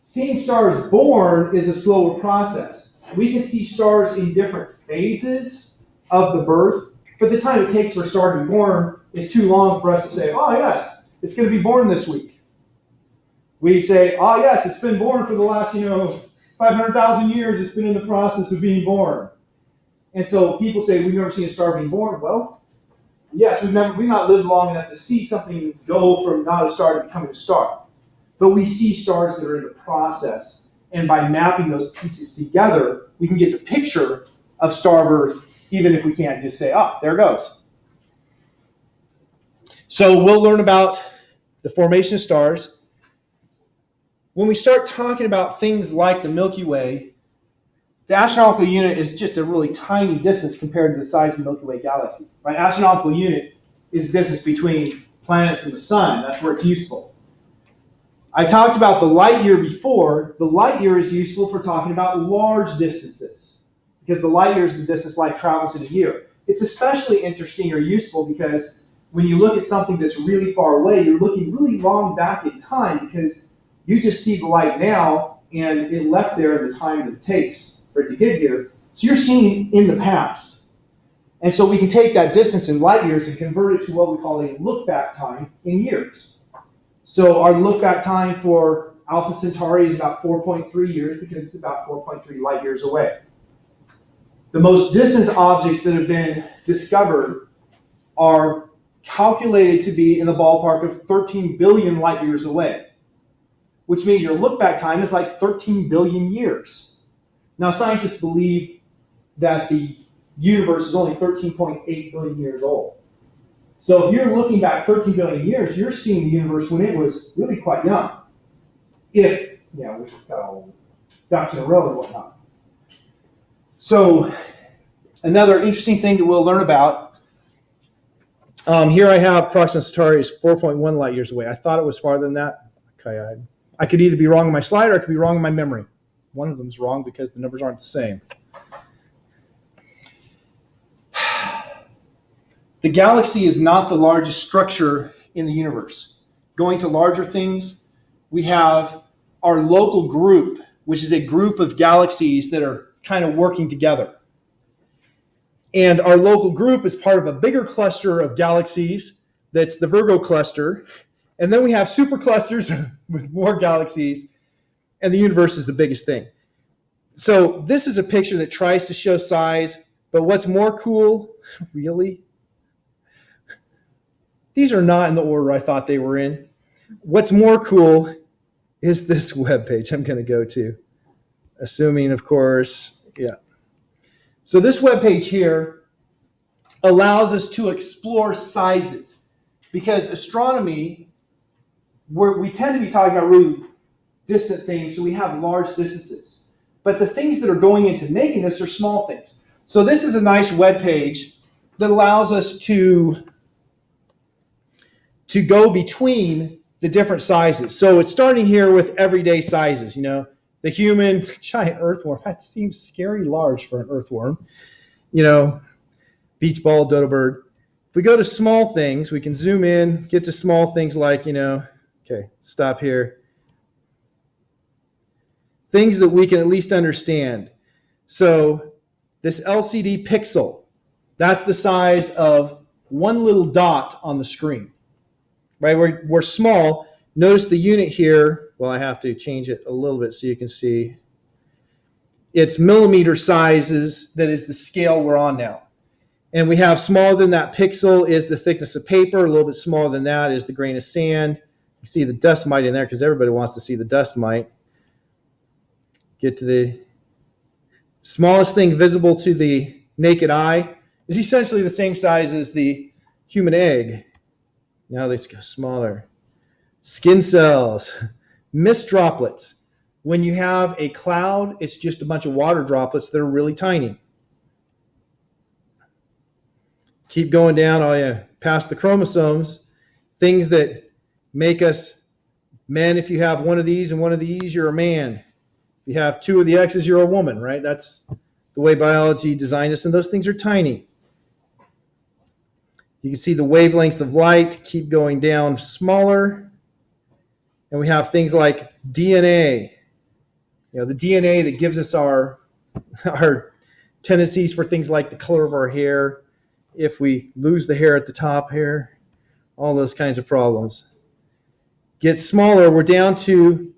Seeing stars born is a slower process. We can see stars in different phases of the birth, but the time it takes for a star to be born is too long for us to say, oh yes, it's going to be born this week. We say, oh yes, it's been born for the last, 500,000 years, it's been in the process of being born. And so people say, we've never seen a star being born. Well, yes, we've not lived long enough to see something go from not a star to becoming a star. But we see stars that are in the process. And by mapping those pieces together, we can get the picture of star birth, even if we can't just say, oh, there it goes. So we'll learn about the formation of stars. When we start talking about things like the Milky Way, the astronomical unit is just a really tiny distance compared to the size of the Milky Way galaxy. Right? Astronomical unit is the distance between planets and the sun. That's where it's useful. I talked about the light year before. The light year is useful for talking about large distances because the light year is the distance light travels in a year. It's especially interesting or useful because when you look at something that's really far away, you're looking really long back in time because you just see the light now and it left there the time that it takes for it to get here. So you're seeing in the past. And so we can take that distance in light years and convert it to what we call a look-back time in years. So our look-back time for Alpha Centauri is about 4.3 years because it's about 4.3 light years away. The most distant objects that have been discovered are calculated to be in the ballpark of 13 billion light years away, which means your look-back time is like 13 billion years. Now, scientists believe that the universe is only 13.8 billion years old. So if you're looking back 13 billion years, you're seeing the universe when it was really quite young. If, we've got all ducks in a row and whatnot. So another interesting thing that we'll learn about. Here I have Proxima Centauri is 4.1 light years away. I thought it was farther than that. Okay, I could either be wrong in my slide or I could be wrong in my memory. One of them is wrong because the numbers aren't the same. The galaxy is not the largest structure in the universe. Going to larger things, we have our local group, which is a group of galaxies that are kind of working together. And our local group is part of a bigger cluster of galaxies that's the Virgo cluster. And then we have superclusters with more galaxies, and the universe is the biggest thing. So this is a picture that tries to show size, but what's more cool, really? These are not in the order I thought they were in. What's more cool is this webpage I'm going to go to, assuming, of course, yeah. So this webpage here allows us to explore sizes because astronomy, we tend to be talking about really distant things, so we have large distances. But the things that are going into making this are small things. So this is a nice webpage that allows us to go between the different sizes. So it's starting here with everyday sizes, the human giant earthworm. That seems scary large for an earthworm. Beach ball, dodo bird. If we go to small things, we can zoom in, get to small things like, okay, stop here. Things that we can at least understand. So this LCD pixel, that's the size of one little dot on the screen. Right, we're small. Notice the unit here. Well, I have to change it a little bit so you can see. It's millimeter sizes. That is the scale we're on now. And we have smaller than that pixel is the thickness of paper. A little bit smaller than that is the grain of sand. You see the dust mite in there because everybody wants to see the dust mite. Get to the smallest thing visible to the naked eye is essentially the same size as the human egg. Now let's go smaller. Skin cells, mist droplets. When you have a cloud, it's just a bunch of water droplets that are really tiny. Keep going down, past the chromosomes, things that make us men. If you have one of these and one of these, you're a man. If you have two of the X's, you're a woman, right? That's the way biology designed us, and those things are tiny. You can see the wavelengths of light keep going down smaller. And we have things like DNA. The DNA that gives us our tendencies for things like the color of our hair. If we lose the hair at the top here, all those kinds of problems. Get smaller, we're down to,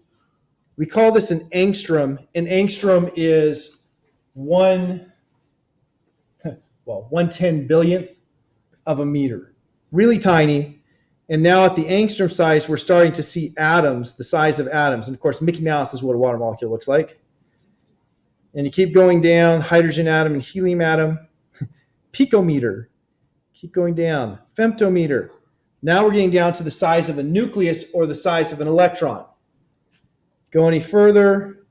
we call this an angstrom. An angstrom is 1/10 billionth of a meter, really tiny. And now at the angstrom size, we're starting to see atoms, the size of atoms. And of course, Mickey Mouse is what a water molecule looks like. And you keep going down, hydrogen atom and helium atom, picometer, keep going down, femtometer. Now we're getting down to the size of a nucleus or the size of an electron. Go any further,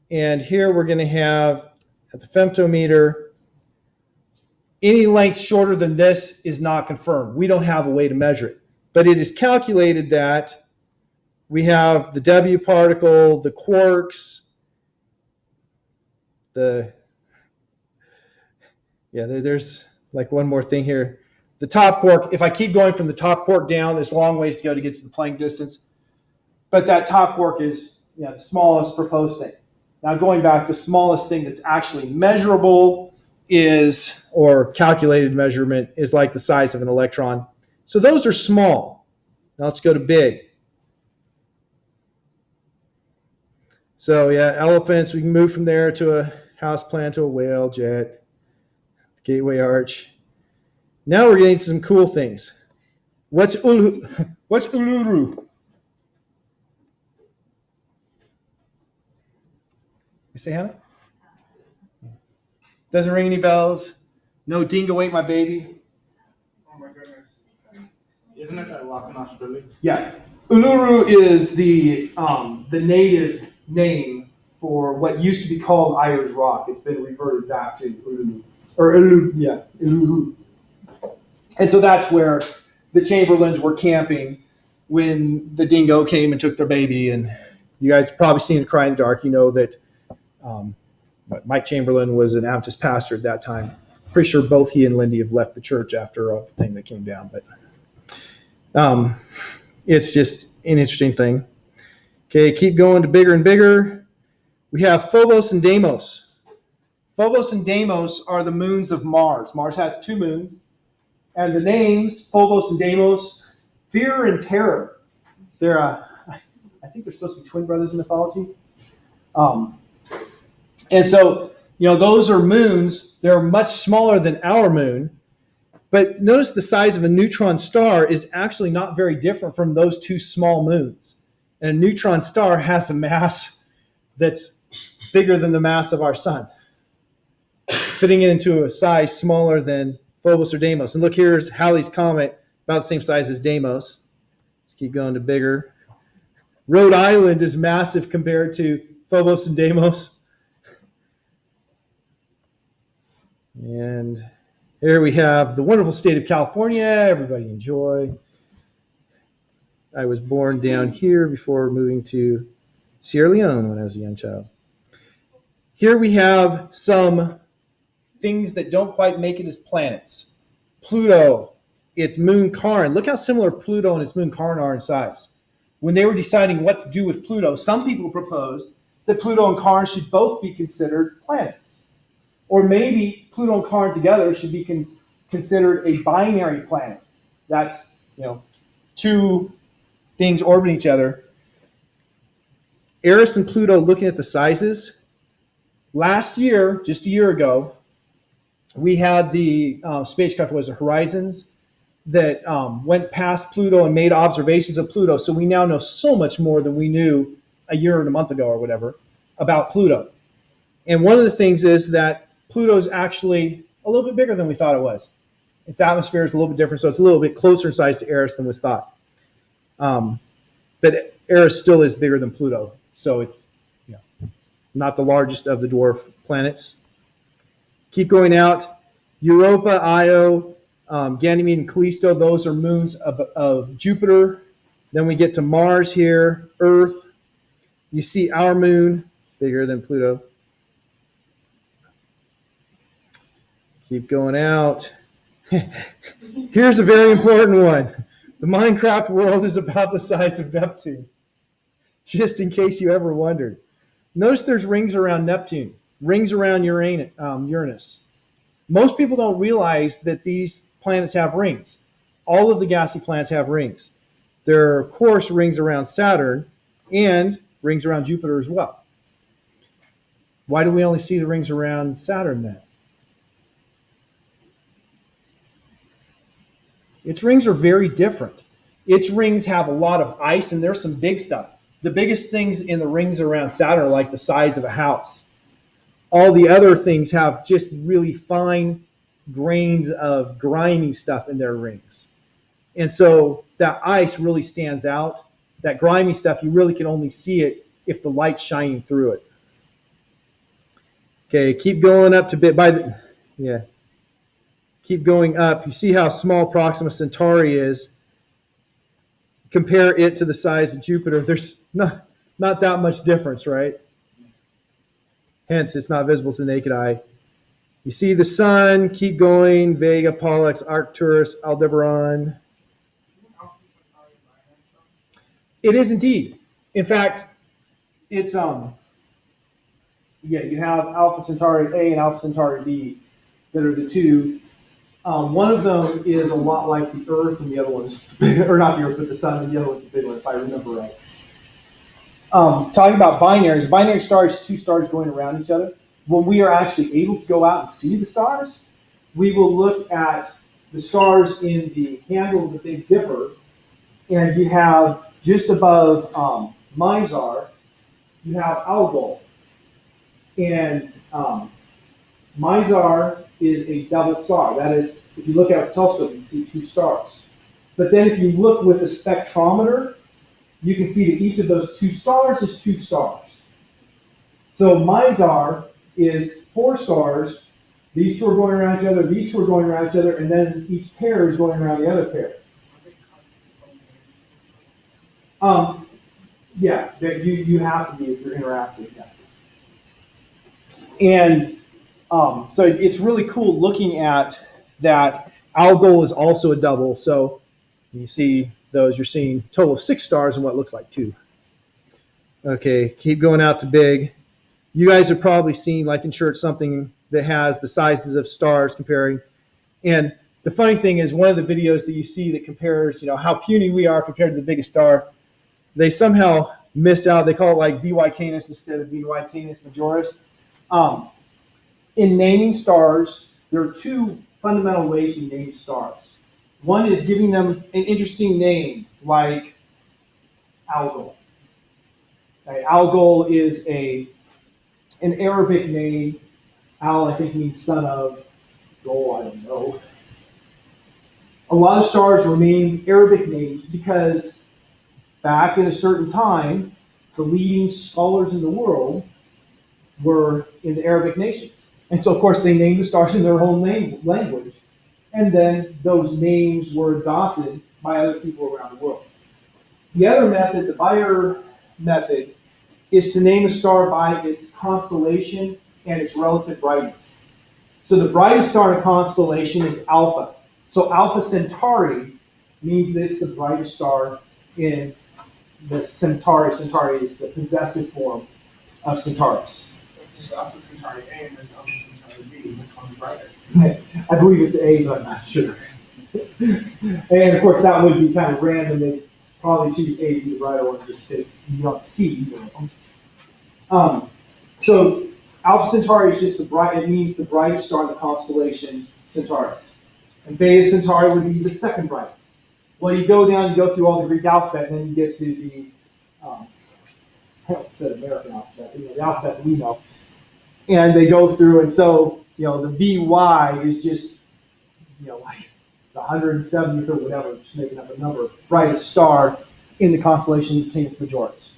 and here we're going to have, at the femtometer, any length shorter than this is not confirmed. We don't have a way to measure it. But it is calculated that we have the W particle, the quarks, there's like one more thing here. The top quark, if I keep going from the top quark down, there's a long ways to go to get to the Planck distance. But that top quark is the smallest proposed thing. Now going back, the smallest thing that's actually measurable is, or calculated measurement, is like the size of an electron. So those are small. Now let's go to big. So elephants, we can move from there to a houseplant, to a whale, jet, gateway arch. Now we're getting some cool things. What's Uluru? You say, Hannah? Doesn't ring any bells. No dingo ate my baby. Oh my goodness. Isn't it a rock in Australia? Yeah. Uluru is the native name for what used to be called Irish rock. It's been reverted back to Uluru. or Ulu, yeah, Ulu. And so that's where the Chamberlains were camping when the dingo came and took their baby. And you guys probably seen it Cry in the Dark. You know that Mike Chamberlain was an Baptist pastor at that time. Pretty sure both he and Lindy have left the church after a thing that came down. But it's just an interesting thing. Okay, keep going to bigger and bigger. We have Phobos and Deimos. Phobos and Deimos are the moons of Mars. Mars has 2 moons. And the names, Phobos and Deimos, fear and terror. They're, I think they're supposed to be twin brothers in mythology. And so, those are moons. They're much smaller than our moon. But notice the size of a neutron star is actually not very different from those 2 small moons. And a neutron star has a mass that's bigger than the mass of our sun, fitting it into a size smaller than Phobos or Deimos. And look, here's Halley's Comet, about the same size as Deimos. Let's keep going to bigger. Rhode Island is massive compared to Phobos and Deimos. And here we have the wonderful state of California. Everybody enjoy. I was born down here before moving to Sierra Leone when I was a young child. Here we have some things that don't quite make it as planets. Pluto, its moon Charon. Look how similar Pluto and its moon Charon are in size. When they were deciding what to do with Pluto, some people proposed that Pluto and Charon should both be considered planets. Or maybe Pluto and Charon together should be considered a binary planet. That's, 2 things orbiting each other. Eris and Pluto, looking at the sizes. Last year, just a year ago, we had the spacecraft, was it Horizons, that went past Pluto and made observations of Pluto. So we now know so much more than we knew a year and a month ago or whatever about Pluto. And one of the things is that Pluto is actually a little bit bigger than we thought it was. Its atmosphere is a little bit different, so it's a little bit closer in size to Eris than was thought. But Eris still is bigger than Pluto, so it's not the largest of the dwarf planets. Keep going out. Europa, Io, Ganymede, and Callisto, those are moons of Jupiter. Then we get to Mars here, Earth. You see our moon, bigger than Pluto. Keep going out. Here's a very important one. The Minecraft world is about the size of Neptune, just in case you ever wondered. Notice there's rings around Neptune, rings around Uranus. Most people don't realize that these planets have rings. All of the gassy planets have rings. There are, of course, rings around Saturn and rings around Jupiter as well. Why do we only see the rings around Saturn then? Its rings are very different. Its rings have a lot of ice, and there's some big stuff. The biggest things in the rings around Saturn are like the size of a house. All the other things have just really fine grains of grimy stuff in their rings. And so that ice really stands out. That grimy stuff, you really can only see it if the light's shining through it. Okay, keep going up to keep going up. You see how small Proxima Centauri is. Compare it to the size of Jupiter. There's not that much difference, right? Hence, it's not visible to the naked eye. You see the sun, keep going, Vega, Pollux, Arcturus, Aldebaran. It is indeed. In fact, it's, you have Alpha Centauri A and Alpha Centauri B that are the 2. One of them is a lot like the Earth, and the other one is, or not the Earth, but the Sun, and the other one's the big one, if I remember right. Talking about binaries, binary stars, 2 stars going around each other. When we are actually able to go out and see the stars, we will look at the stars in the handle of the Big Dipper, and you have just above Mizar, you have Algol. And Mizar is a double star. That is, if you look at a telescope, you can see 2 stars. But then if you look with a spectrometer, you can see that each of those 2 stars is 2 stars. So Mizar is 4 stars These two are going around each other, these two are going around each other, and then each pair is going around the other pair. Yeah, you have to be if you're interacting. Yeah. And so it's really cool looking at that. Algol is also a double. So you see those, you're seeing a total of 6 stars and what looks like 2. Okay, keep going out to big. You guys have probably seen, like in church, something that has the sizes of stars comparing. And the funny thing is, one of the videos that you see that compares, how puny we are compared to the biggest star, they somehow miss out. They call it like VY Canis instead of VY Canis Majoris. In naming stars, there are 2 fundamental ways we name stars. One is giving them an interesting name, like Algol. Okay, Algol is an Arabic name. Al, I think, means son of. Gol, I don't know. A lot of stars were named Arabic names because back in a certain time, the leading scholars in the world were in the Arabic nations. And so, of course, they named the stars in their own language. And then those names were adopted by other people around the world. The other method, the Bayer method, is to name a star by its constellation and its relative brightness. So the brightest star in a constellation is Alpha. So Alpha Centauri means that it's the brightest star in the Centauri. Centauri is the possessive form of Centaurus. Just Alpha Centauri A and then Alpha Centauri B, which one's brighter? I believe it's A, but I'm not sure. And of course, that would be kind of random. They'd probably choose A to be the brighter one just because you don't see either of them. So Alpha Centauri is just it means the brightest star in the constellation Centaurus. And Beta Centauri would be the second brightest. Well, you go down, you go through all the Greek alphabet, and then you get to the, I almost said American alphabet, the alphabet that we know. And they go through, and so, the VY is just, like the 170th or whatever, just making up a number, brightest star in the constellation Canis Majoris.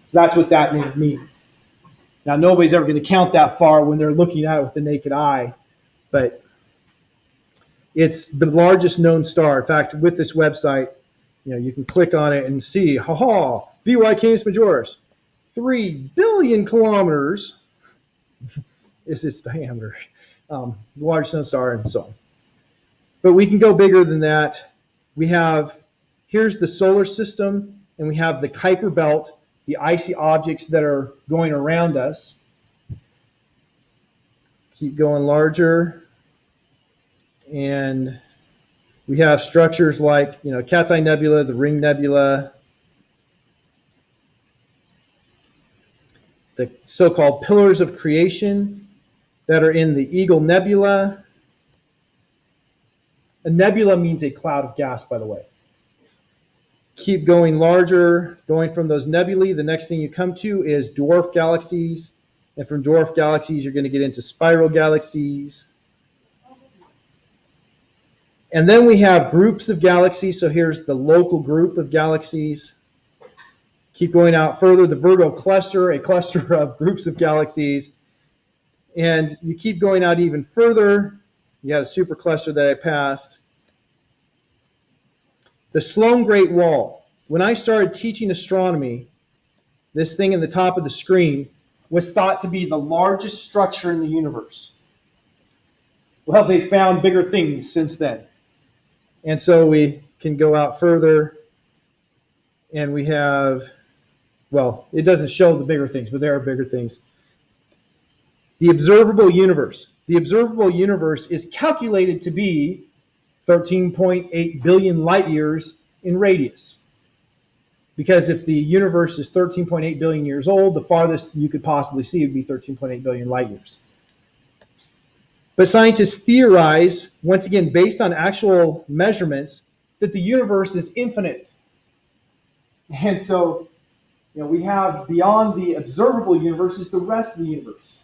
So that's what that name means. Now, nobody's ever going to count that far when they're looking at it with the naked eye, but it's the largest known star. In fact, with this website, you can click on it and see, VY Canis Majoris, 3 billion kilometers is its diameter, largest known star, and so on. But we can go bigger than that. Here's the solar system, and we have the Kuiper Belt, the icy objects that are going around us. Keep going larger. And we have structures like, Cat's Eye Nebula, the Ring Nebula, the so-called pillars of creation that are in the Eagle Nebula. A nebula means a cloud of gas, by the way. Keep going larger, going from those nebulae. The next thing you come to is dwarf galaxies. And from dwarf galaxies, you're going to get into spiral galaxies. And then we have groups of galaxies. So here's the local group of galaxies. Keep going out further, the Virgo cluster, a cluster of groups of galaxies. And you keep going out even further. You had a supercluster that I passed. The Sloan Great Wall. When I started teaching astronomy, this thing in the top of the screen was thought to be the largest structure in the universe. Well, they found bigger things since then. And so we can go out further, and we have, it doesn't show the bigger things, but there are bigger things. The observable universe. The observable universe is calculated to be 13.8 billion light years in radius. Because if the universe is 13.8 billion years old, the farthest you could possibly see would be 13.8 billion light years. But scientists theorize, once again, based on actual measurements, that the universe is infinite. And so, we have beyond the observable universe is the rest of the universe.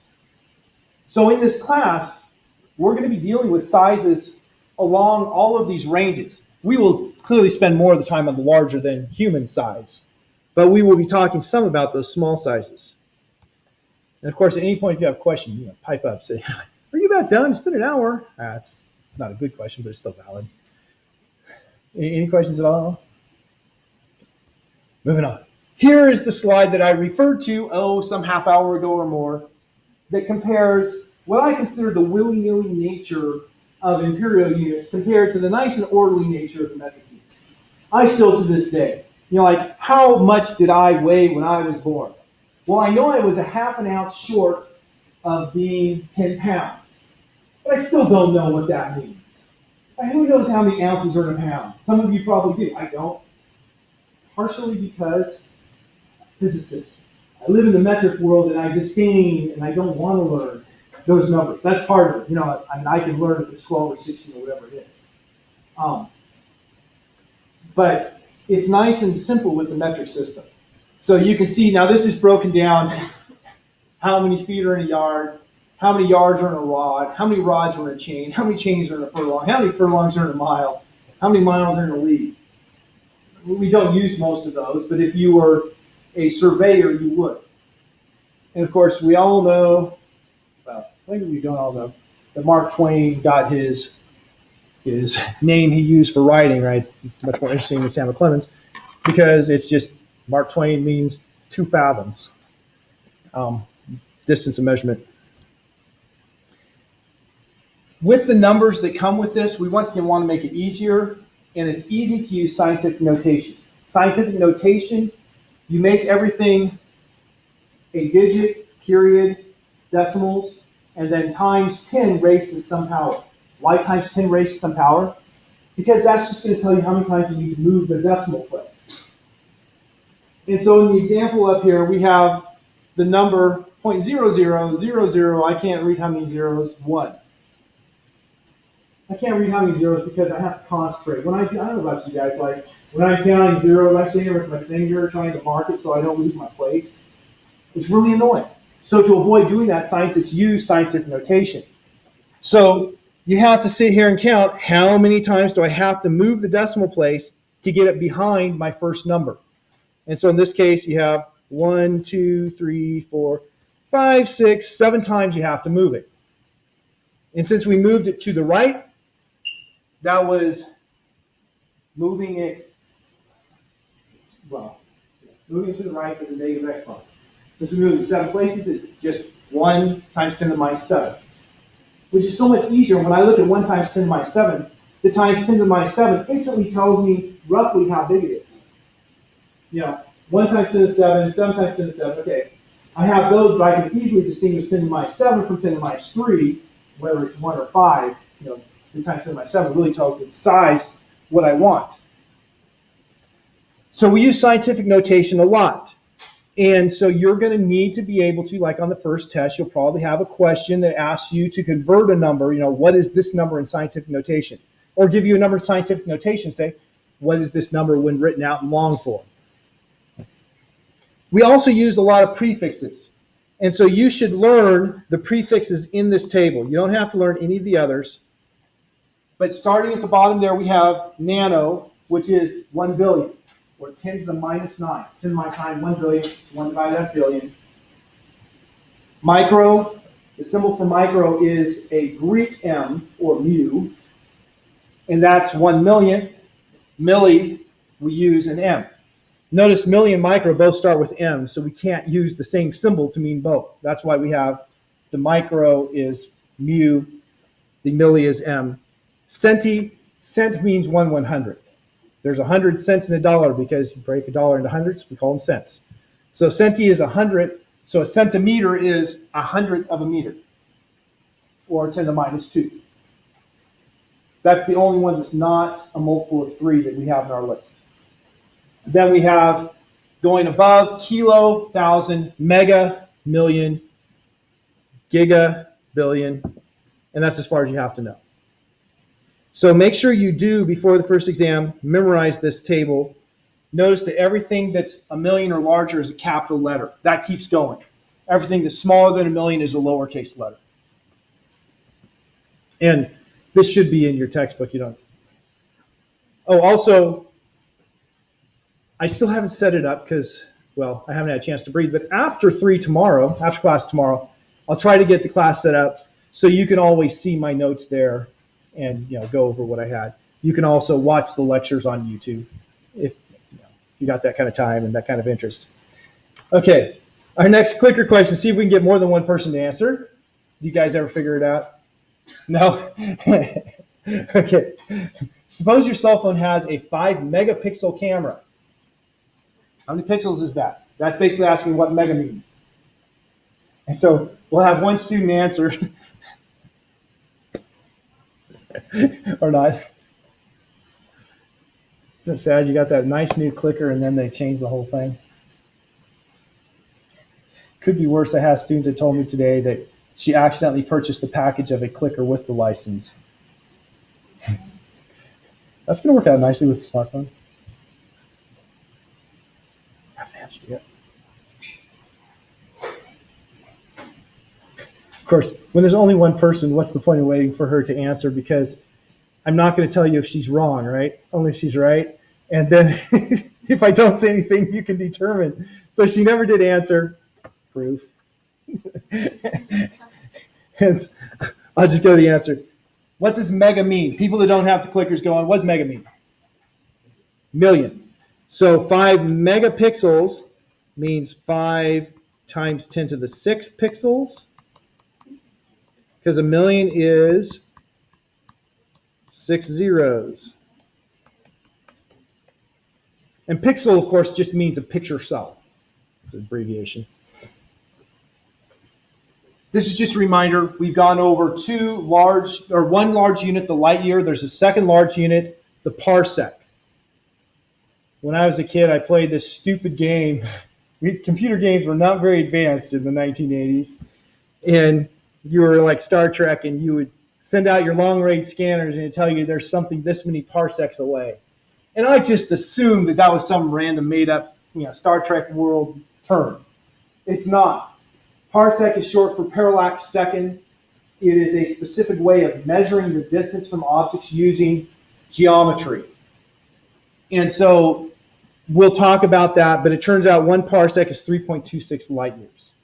So in this class, we're going to be dealing with sizes along all of these ranges. We will clearly spend more of the time on the larger than human size, but we will be talking some about those small sizes. And of course, at any point, if you have a question, pipe up, say, are you about done. It's been an hour. That's not a good question, but it's still valid. Any questions at all? Moving on. Here is the slide that I referred to, some half hour ago or more, that compares what I consider the willy-nilly nature of imperial units compared to the nice and orderly nature of the metric units. I still, to this day, like, how much did I weigh when I was born? Well, I know I was a half an ounce short of being 10 pounds, but I still don't know what that means. Who knows how many ounces are in a pound? Some of you probably do. I don't. Partially because physicists. I live in the metric world and I disdain and I don't want to learn those numbers. That's part of it. I can learn if it's 12 or 16 or whatever it is. But it's nice and simple with the metric system. So you can see now this is broken down how many feet are in a yard, how many yards are in a rod, how many rods are in a chain, how many chains are in a furlong, how many furlongs are in a mile, how many miles are in a league. We don't use most of those, but if you were a surveyor, you would. And of course, we all know, well, maybe we don't all know, that Mark Twain got his name he used for writing, right? Much more interesting than Samuel Clemens, because it's just, Mark Twain means 2 fathoms, distance of measurement. With the numbers that come with this, we once again want to make it easier, and it's easy to use scientific notation. Scientific notation, you make everything a digit, period, decimals, and then times 10 raised to some power. Why times 10 raised to some power? Because that's just going to tell you how many times you need to move the decimal place. And so in the example up here, we have the number 0.0000, I can't read how many zeros, 1. I can't read how many zeros because I have to concentrate. I don't know about you guys, like when I'm counting zeros, I stand here with my finger trying to mark it so I don't lose my place. It's really annoying. So to avoid doing that, scientists use scientific notation. So you have to sit here and count how many times do I have to move the decimal place to get it behind my first number. And so in this case, you have 1, 2, 3, 4, 5, 6, 7 times you have to move it. And since we moved it to the right, that was moving it, moving to the right is a negative exponent. Since we moved it 7 places, it's just 1 times 10 to the minus 7, which is so much easier. When I look at 1 times 10 to the minus 7, the times 10 to the minus 7 instantly tells me roughly how big it is. 1 times 10 to the 7, 7 times 10 to the 7, okay. I have those, but I can easily distinguish 10 to the minus 7 from 10 to the minus 3, whether it's 1 or 5. 3 times 10 to the minus 7 really tells me the size, what I want. So we use scientific notation a lot. And so you're going to need to be able to, like on the first test, you'll probably have a question that asks you to convert a number, what is this number in scientific notation? Or give you a number in scientific notation, say, what is this number when written out in long form? We also use a lot of prefixes. And so you should learn the prefixes in this table. You don't have to learn any of the others. But starting at the bottom there, we have nano, which is 1 billion, or 10 to the minus 9. 10 to the minus 9, 1 billion, 1 divided by a billion. Micro, the symbol for micro is a Greek M, or mu, and that's 1 millionth. Milli, we use an M. Notice milli and micro both start with M, so we can't use the same symbol to mean both. That's why we have the micro is mu, the milli is M. Centi, cent means 1/100th. There's 100 cents in a dollar because you break a dollar into hundreds, we call them cents. So centi is 100, so a centimeter is 100th of a meter, or 10 to the minus 2. That's the only one that's not a multiple of 3 that we have in our list. Then we have, going above, kilo, thousand, mega, million, giga, billion, and that's as far as you have to know. So make sure you do, before the first exam, memorize this table. Notice that everything that's a million or larger is a capital letter. That keeps going. Everything that's smaller than a million is a lowercase letter. And this should be in your textbook. You don't. Oh, also, I still haven't set it up because, well, I haven't had a chance to breathe. But after class tomorrow, I'll try to get the class set up So you can always see my notes there and go over what I had. You can also watch the lectures on YouTube if you got that kind of time and that kind of interest. Okay, our next clicker question, see if we can get more than one person to answer. Do you guys ever figure it out? No? Okay. Suppose your cell phone has a 5 megapixel camera. How many pixels is that? That's basically asking what mega means. And so we'll have one student answer or not. Isn't it sad you got that nice new clicker and then they changed the whole thing? Could be worse. I had a student that told me today that she accidentally purchased the package of a clicker with the license. That's going to work out nicely with the smartphone. I haven't answered yet. Of course, when there's only one person, what's the point of waiting for her to answer? Because I'm not going to tell you if she's wrong, right? Only if she's right. And then if I don't say anything, you can determine. So she never did answer. Proof. And I'll just go to the answer. What does mega mean? People that don't have the clickers go on, what does mega mean? Million. So 5 megapixels means 5 times 10 to the 6 pixels. Because a million is 6 zeros. And pixel, of course, just means a picture cell. It's an abbreviation. This is just a reminder. We've gone over one large unit, the light year. There's a second large unit, the parsec. When I was a kid, I played this stupid game. Computer games were not very advanced in the 1980s. And you were like Star Trek, and you would send out your long-range scanners, and it'd tell you there's something this many parsecs away. And I just assumed that was some random made-up, Star Trek world term. It's not. Parsec is short for parallax second. It is a specific way of measuring the distance from objects using geometry. And so we'll talk about that, but it turns out 1 parsec is 3.26 light years.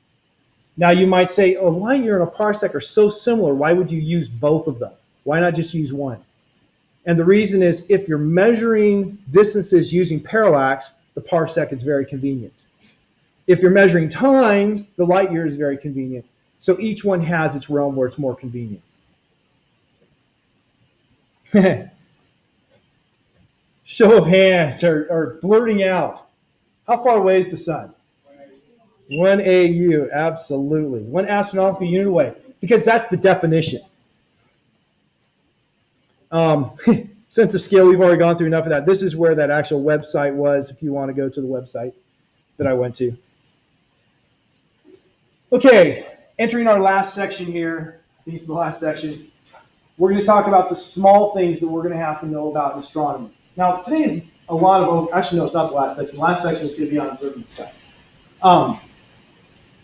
Now you might say, a light year and a parsec are so similar, why would you use both of them? Why not just use one? And the reason is if you're measuring distances using parallax, the parsec is very convenient. If you're measuring times, the light year is very convenient. So each one has its realm where it's more convenient. Show of hands or blurting out. How far away is the sun? 1 AU, absolutely. 1 astronomical unit away, because that's the definition. Sense of scale, we've already gone through enough of that. This is where that actual website was, if you want to go to the website that I went to. Okay, entering our last section here. I think it's the last section. We're going to talk about the small things that we're going to have to know about in astronomy. Now, today is a lot of, actually, no, it's not the last section. The last section is going to be on observing the sky.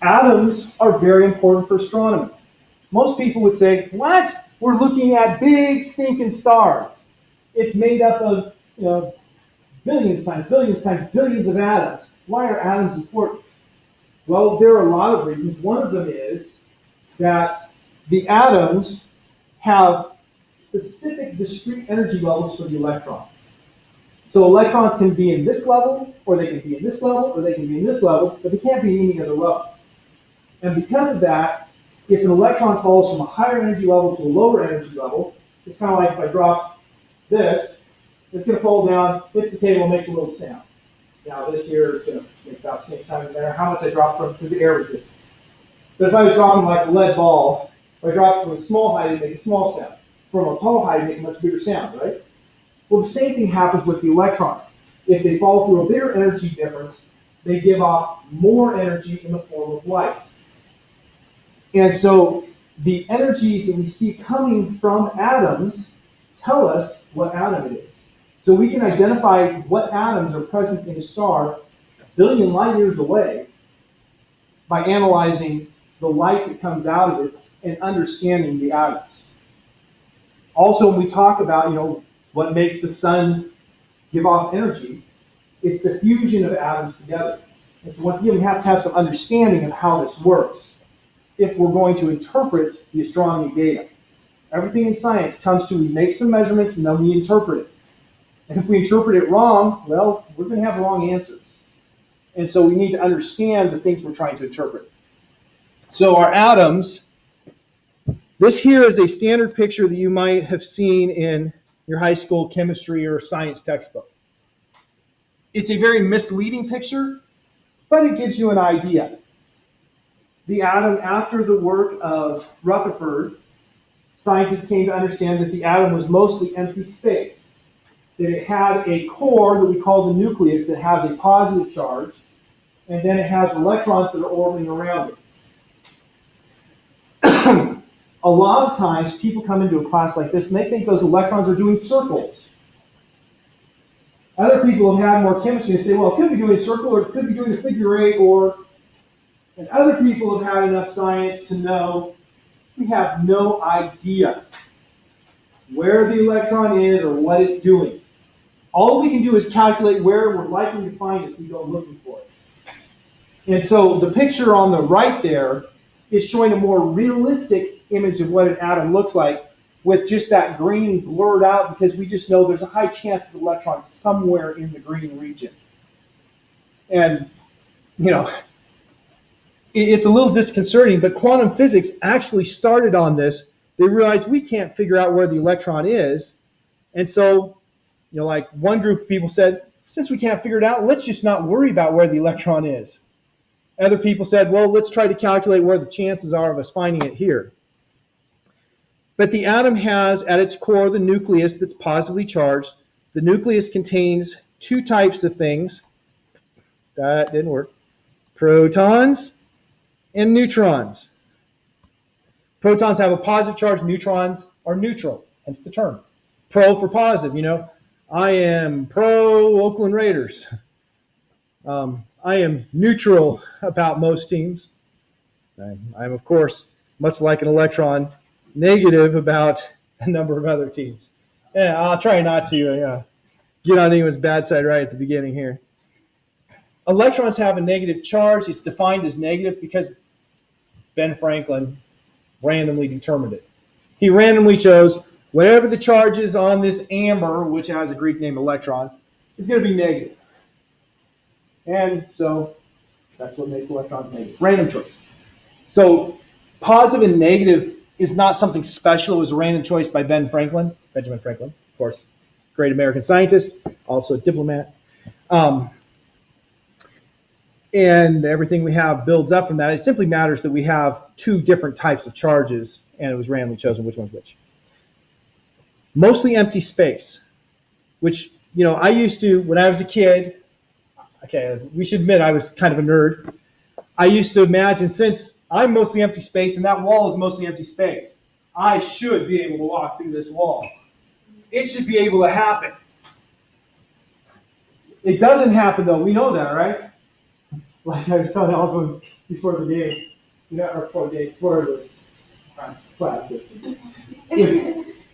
Atoms are very important for astronomy. Most people would say, what? We're looking at big stinking stars. It's made up of, billions times billions of atoms. Why are atoms important? Well, there are a lot of reasons. One of them is that the atoms have specific discrete energy levels for the electrons. So electrons can be in this level, or they can be in this level, or they can be in this level, but they can't be in any other level. And because of that, if an electron falls from a higher energy level to a lower energy level, it's kind of like if I drop this, it's going to fall down, hits the table, makes a little sound. Now this here is going to make about the same sound no matter how much I drop from, because the air resistance. But if I was dropping like a lead ball, if I drop from a small height, it'd make a small sound. From a tall height, it'd make a much bigger sound, right? Well, the same thing happens with the electrons. If they fall through a bigger energy difference, they give off more energy in the form of light. And so the energies that we see coming from atoms tell us what atom it is. So we can identify what atoms are present in a star a billion light years away by analyzing the light that comes out of it and understanding the atoms. Also, when we talk about, what makes the sun give off energy, it's the fusion of atoms together. And so once again, we have to have some understanding of how this works. if we're going to interpret the astronomy data. Everything in science comes to, we make some measurements and then we interpret it. And if we interpret it wrong, well, we're going to have wrong answers. And so we need to understand the things we're trying to interpret. So our atoms, this here is a standard picture that you might have seen in your high school chemistry or science textbook. It's a very misleading picture, but it gives you an idea. The atom, after the work of Rutherford, scientists came to understand that the atom was mostly empty space, that it had a core that we call the nucleus that has a positive charge, and then it has electrons that are orbiting around it. A lot of times people come into a class like this and they think those electrons are doing circles. Other people have had more chemistry and say, well, it could be doing a circle or it could be doing a figure eight, and other people have had enough science to know we have no idea where the electron is or what it's doing. All we can do is calculate where we're likely to find it if we go looking for it. And so the picture on the right there is showing a more realistic image of what an atom looks like with just that green blurred out, because we just know there's a high chance of the electron somewhere in the green region. And, you know, it's a little disconcerting, but quantum physics actually started on this. They realized we can't figure out where the electron is. And so, you know, like one group of people said, since we can't figure it out, let's just not worry about where the electron is. Other people said, well, let's try to calculate where the chances are of us finding it here. But the atom has at its core the nucleus that's positively charged. The nucleus contains two types of things. That didn't work. Protons and neutrons. Protons have a positive charge. Neutrons are neutral, hence the term. Pro for positive, you know. I am pro Oakland Raiders. I am neutral about most teams. I'm, of course, much like an electron, negative about a number of other teams. Yeah, I'll try not to get on anyone's bad side right at the beginning here. Electrons have a negative charge. It's defined as negative because Ben Franklin randomly determined it. He randomly chose whatever the charge is on this amber, which has a Greek name electron, is going to be negative. And so that's what makes electrons negative. Random choice. So positive and negative is not something special. It was a random choice by Benjamin Franklin, of course, great American scientist, also a diplomat. And everything we have builds up from that. It simply matters that we have two different types of charges, and it was randomly chosen which one's which. Mostly empty space, which, you know, I used to, when I was a kid, okay, we should admit I was kind of a nerd. I used to imagine, since I'm mostly empty space and that wall is mostly empty space, I should be able to walk through this wall. It should be able to happen. It doesn't happen, though. We know that, right? Like I was telling Alvin before the game, before the class.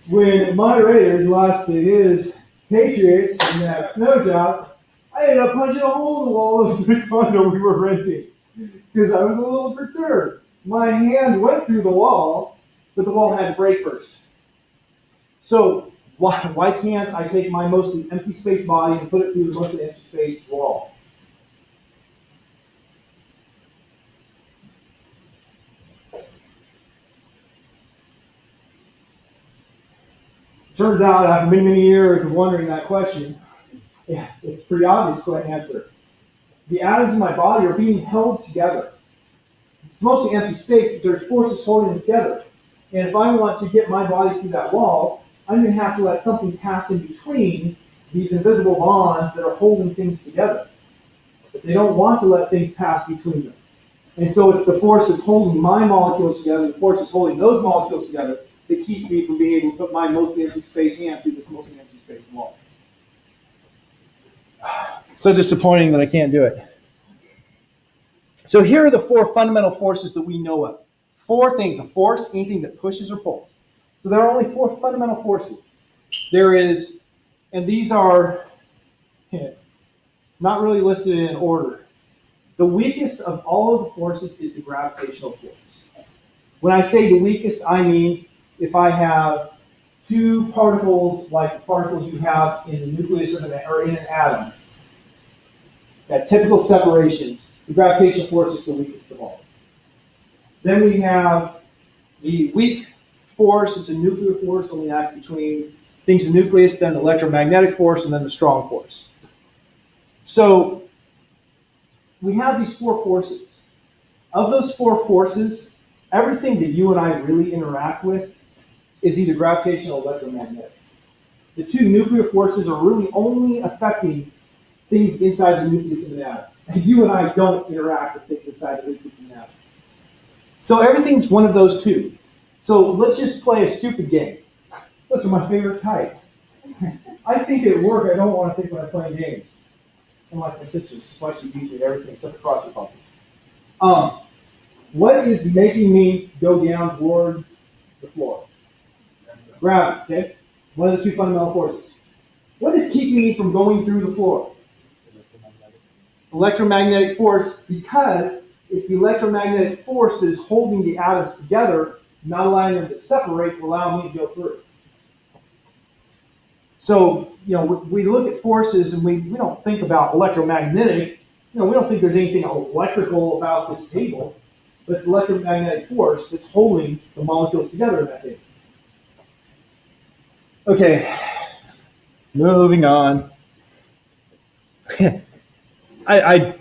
When my Raiders lost to his Patriots in that snow job, I ended up punching a hole in the wall of the condo we were renting because I was a little perturbed. My hand went through the wall, but the wall had to break first. So why can't I take my mostly empty space body and put it through the mostly empty space wall? Turns out, after many, many years of wondering that question, yeah, it's pretty obvious what I answer. The atoms in my body are being held together. It's mostly empty space, but there's forces holding them together. And if I want to get my body through that wall, I'm going to have to let something pass in between these invisible bonds that are holding things together. But they don't want to let things pass between them. And so it's the force that's holding my molecules together, the force that's holding those molecules together, that keeps me from being able to put my mostly empty space hand through this mostly empty space wall. So disappointing that I can't do it. So here are the four fundamental forces that we know of. Four things. A force, anything that pushes or pulls. So there are only four fundamental forces. There is, and these are not really listed in order. The weakest of all of the forces is the gravitational force. When I say the weakest, I mean if I have two particles like the particles you have in the nucleus or in an atom, at typical separations, the gravitational force is the weakest of all. Then we have the weak force. It's a nuclear force, only acts between things in the nucleus, then the electromagnetic force, and then the strong force. So we have these four forces. Of those four forces, everything that you and I really interact with is either gravitational or electromagnetic. The two nuclear forces are really only affecting things inside the nucleus of an atom. And you and I don't interact with things inside the nucleus of an atom. So everything's one of those two. So let's just play a stupid game. Those are my favorite type. I think at work I don't want to think when I'm playing games. Unlike my sister, why she beats me at everything except for crossword puzzles. What is making me go down toward the floor? Gravity, okay? One of the two fundamental forces. What is keeping me from going through the floor? Electromagnetic force, because it's the electromagnetic force that is holding the atoms together, not allowing them to separate to allow me to go through. So, we look at forces and we don't think about electromagnetic. We don't think there's anything electrical about this table, but it's electromagnetic force that's holding the molecules together in that table. Okay, moving on. I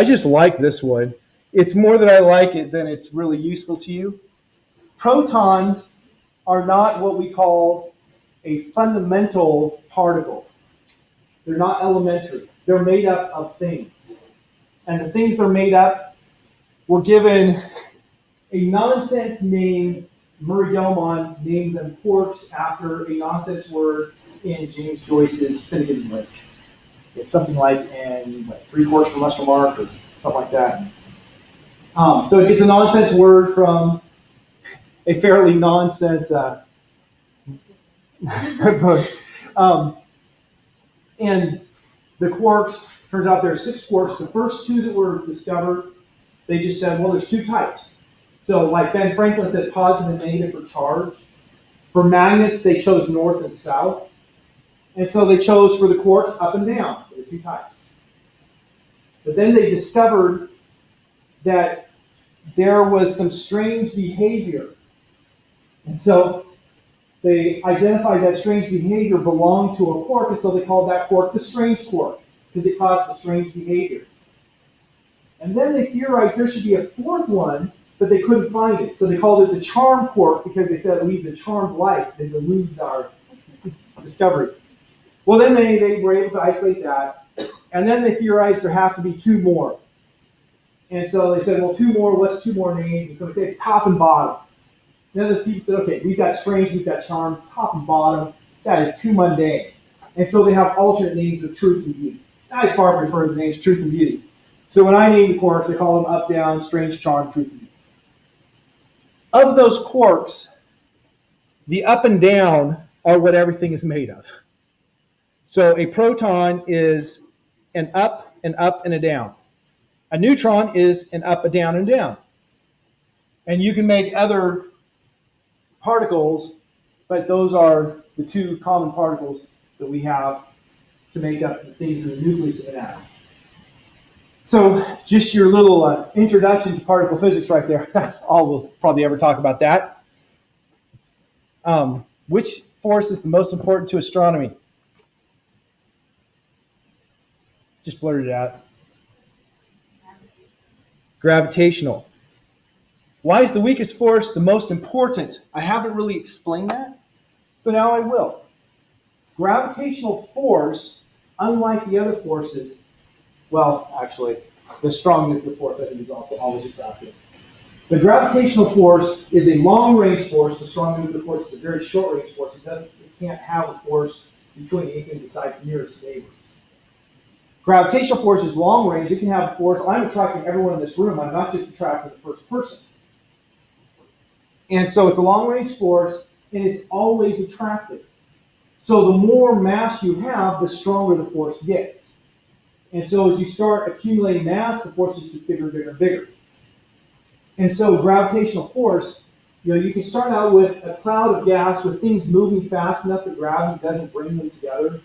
just like this one. It's more that I like it than it's really useful to you. Protons are not what we call a fundamental particle. They're not elementary. They're made up of things. And the things they're made up were given a nonsense name. Murray Gell-Mann named them quarks after a nonsense word in James Joyce's Finnegan's Wake. It's something like 3 quarks from Lester Mark or something like that. So it's a nonsense word from a fairly nonsense book. And the quarks, turns out there are 6 quarks. The first 2 that were discovered, they just said, well, there's 2 types. So like Ben Franklin said, positive and negative for charge. For magnets, they chose north and south. And so they chose for the quarks up and down, for the 2 types. But then they discovered that there was some strange behavior. And so they identified that strange behavior belonged to a quark, and so they called that quark the strange quark, because it caused the strange behavior. And then they theorized there should be a 4th one, but they couldn't find it. So they called it the charm quark, because they said it leads a charmed life that eludes our discovery. Well, then they were able to isolate that, and then they theorized there have to be 2 more. And so they said, well, 2 more, what's 2 more names? And so they said top and bottom. And then the people said, okay, we've got strange, we've got charm, top and bottom. That is too mundane. And so they have alternate names of truth and beauty. I far prefer the names truth and beauty. So when I name the quarks, I call them up, down, strange, charm, truth, and beauty. Of those quarks, the up and down are what everything is made of. So a proton is an up, and a down. A neutron is an up, a down, and a down. And you can make other particles, but those are the 2 common particles that we have to make up the things in the nucleus of an atom. So just your little introduction to particle physics right there. That's all we'll probably ever talk about that. Which force is the most important to astronomy? Just blurt it out. Gravitational. Why is the weakest force the most important? I haven't really explained that, so now I will. Gravitational force, unlike the other forces, well, actually, the strongest of the force I think is also always attractive. The gravitational force is a long-range force. The strong nuclear force is a very short-range force. It can't have a force between anything besides nearest neighbors. Gravitational force is long-range. It can have a force. I'm attracting everyone in this room. I'm not just attracting the first person. And so it's a long-range force, and it's always attractive. So the more mass you have, the stronger the force gets. And so as you start accumulating mass, the force just gets bigger and bigger and bigger. And so gravitational force, you can start out with a cloud of gas with things moving fast enough that gravity doesn't bring them together.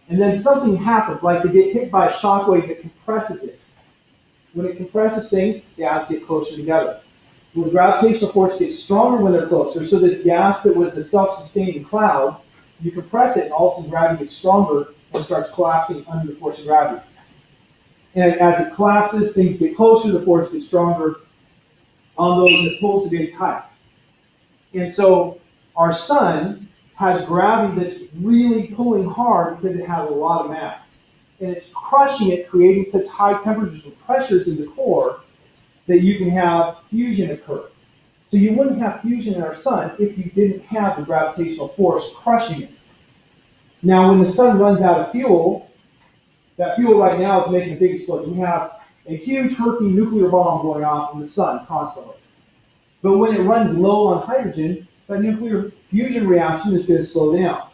And then something happens, like they get hit by a shock wave that compresses it. When it compresses things, gas get closer together. Well, the gravitational force gets stronger when they're closer. So this gas that was a self-sustaining cloud, you compress it, and all of a sudden gravity gets stronger and starts collapsing under the force of gravity. And as it collapses, things get closer, the force gets stronger on those, and it pulls it in tight. And so our sun has gravity that's really pulling hard because it has a lot of mass. And it's crushing it, creating such high temperatures and pressures in the core that you can have fusion occur. So you wouldn't have fusion in our sun if you didn't have the gravitational force crushing it. Now, when the sun runs out of fuel, that fuel right now is making a big explosion. We have a huge herky nuclear bomb going off in the sun constantly. But when it runs low on hydrogen, that nuclear fusion reaction is going to slow down.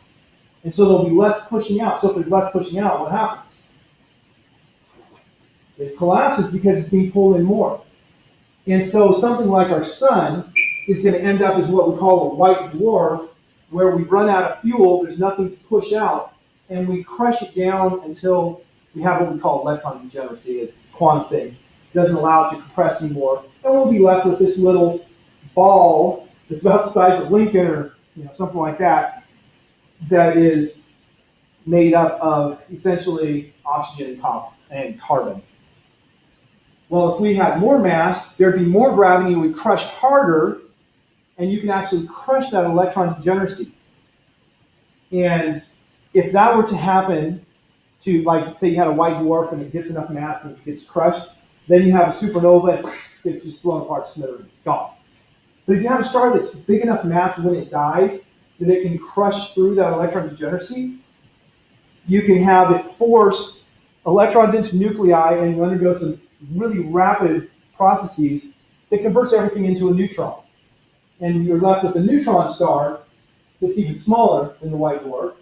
And so there'll be less pushing out. So if there's less pushing out, what happens? It collapses because it's being pulled in more. And so something like our sun is going to end up as what we call a white dwarf, where we've run out of fuel, there's nothing to push out, and we crush it down until we have what we call electron degeneracy. It's a quantum thing. It doesn't allow it to compress anymore. And we'll be left with this little ball that's about the size of Lincoln or something like that, that is made up of essentially oxygen and carbon. Well, if we had more mass, there'd be more gravity, and we'd crush harder, and you can actually crush that electron degeneracy. And if that were to happen to, like, say you had a white dwarf and it gets enough mass and it gets crushed, then you have a supernova and it's just blown apart to smithereens, gone. But if you have a star that's big enough mass when it dies that it can crush through that electron degeneracy, you can have it force electrons into nuclei and undergo some really rapid processes that converts everything into a neutron. And you're left with a neutron star that's even smaller than the white dwarf.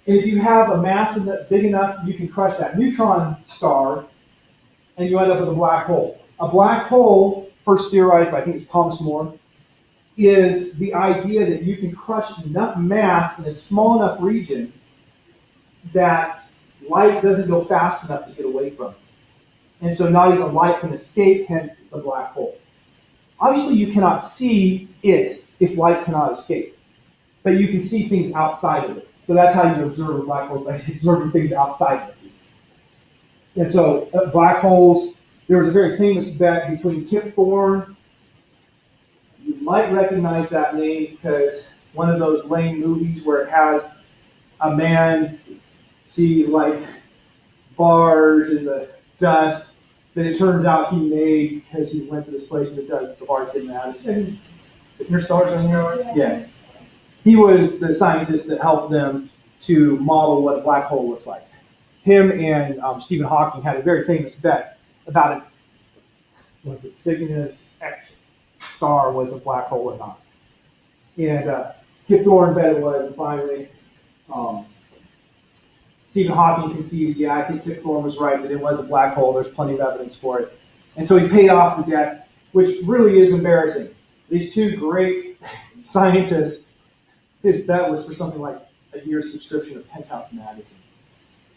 And if you have a mass big enough, you can crush that neutron star, and you end up with a black hole. A black hole, first theorized by, I think it's Thomas More, is the idea that you can crush enough mass in a small enough region that light doesn't go fast enough to get away from it. And so not even light can escape, hence the black hole. Obviously, you cannot see it if light cannot escape, but you can see things outside of it. So that's how you observe a black hole, by observing things outside of it. And so black holes, there was a very famous bet between Kip Thorne. You might recognize that name because one of those lame movies where it has a man sees like bars in the dust that it turns out he made because he went to this place and the bars didn't matter. Is it Interstellar? Yeah. He was the scientist that helped them to model what a black hole looks like. Him and Stephen Hawking had a very famous bet about if Cygnus X star was a black hole or not. And Kip Thorne bet it was, and finally Stephen Hawking conceded, yeah, I think Kip Thorne was right, that it was a black hole. There's plenty of evidence for it. And so he paid off the debt, which really is embarrassing. These two great scientists, his bet was for something like a year's subscription of Penthouse magazine.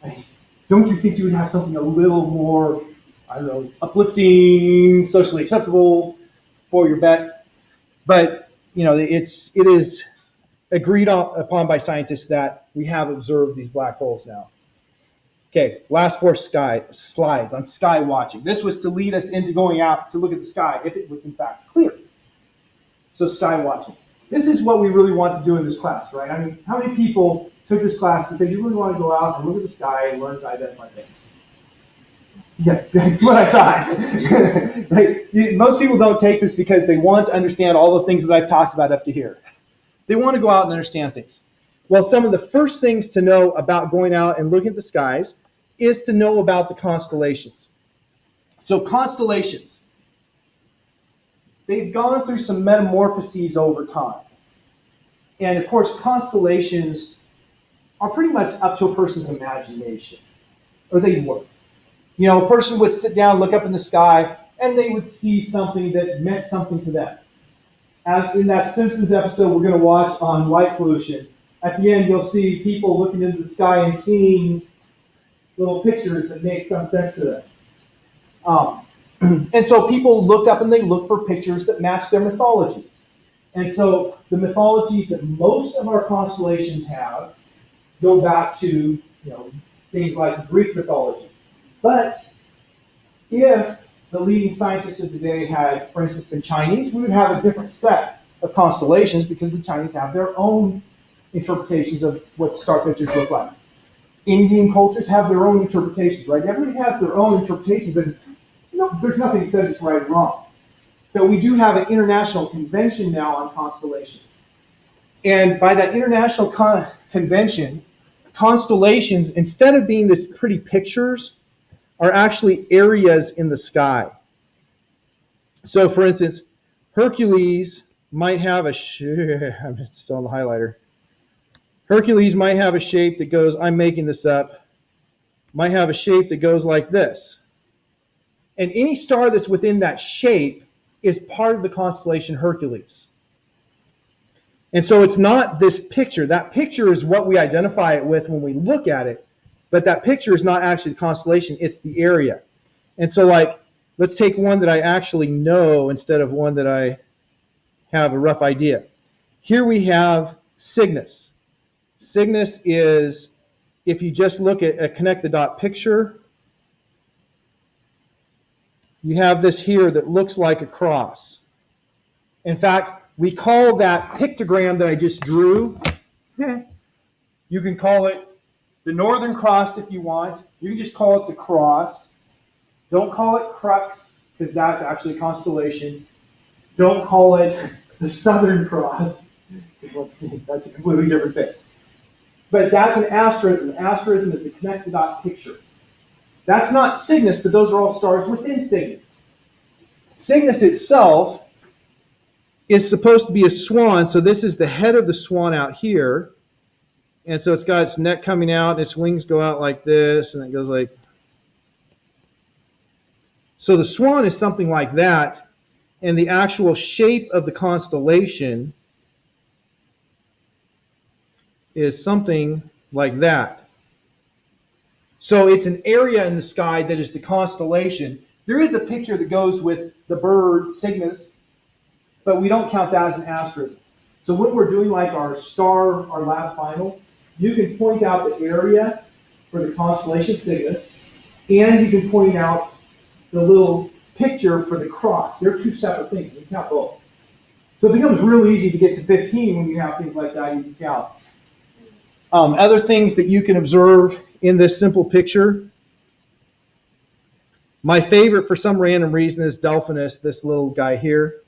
I mean, don't you think you would have something a little more, I don't know, uplifting, socially acceptable for your bet? But, it is agreed upon by scientists that we have observed these black holes now. Okay, last four slides on sky watching. This was to lead us into going out to look at the sky if it was in fact clear. So sky watching. This is what we really want to do in this class, right? I mean, how many people took this class because you really want to go out and look at the sky and learn to identify things? Yeah, that's what I thought. Right? Most people don't take this because they want to understand all the things that I've talked about up to here. They want to go out and understand things. Well, some of the first things to know about going out and looking at the skies is to know about the constellations. So constellations, they've gone through some metamorphoses over time. And of course, constellations are pretty much up to a person's imagination, or they were. A person would sit down, look up in the sky, and they would see something that meant something to them. And in that Simpsons episode we're going to watch on light pollution, at the end you'll see people looking into the sky and seeing little pictures that make some sense to them. And so people looked up and they looked for pictures that matched their mythologies. And so the mythologies that most of our constellations have go back to things like Greek mythology. But if the leading scientists of the day had, for instance, been Chinese, we would have a different set of constellations because the Chinese have their own interpretations of what star pictures look like. Indian cultures have their own interpretations, right? Everybody has their own interpretations, and there's nothing that says it's right or wrong. But we do have an international convention now on constellations. And by that international convention, constellations, instead of being this pretty pictures, are actually areas in the sky. So, for instance, Hercules might have I'm still on the highlighter. Hercules might have a shape that goes, I'm making this up, might have a shape that goes like this. And any star that's within that shape is part of the constellation Hercules. And so it's not this picture. That picture is what we identify it with when we look at it, but that picture is not actually the constellation, it's the area. And so let's take one that I actually know instead of one that I have a rough idea. Here we have Cygnus. Cygnus is, if you just look at a connect the dot picture, you have this here that looks like a cross. In fact, we call that pictogram that I just drew, you can call it the Northern Cross if you want. You can just call it the cross. Don't call it crux, because that's actually a constellation. Don't call it the Southern Cross, because that's a completely different thing. But that's an asterism. An asterism is a connect the dot picture. That's not Cygnus, but those are all stars within Cygnus. Cygnus itself is supposed to be a swan, so this is the head of the swan out here. And so it's got its neck coming out, and its wings go out like this, and it goes like... So the swan is something like that, and the actual shape of the constellation is something like that. So it's an area in the sky that is the constellation. There is a picture that goes with the bird, Cygnus, but we don't count that as an asterism. So when we're doing like our lab final, you can point out the area for the constellation Cygnus, and you can point out the little picture for the cross. They're two separate things. You count both. So it becomes real easy to get to 15 when you have things like that you can count. Other things that you can observe in this simple picture. My favorite, for some random reason, is Delphinus, this little guy here.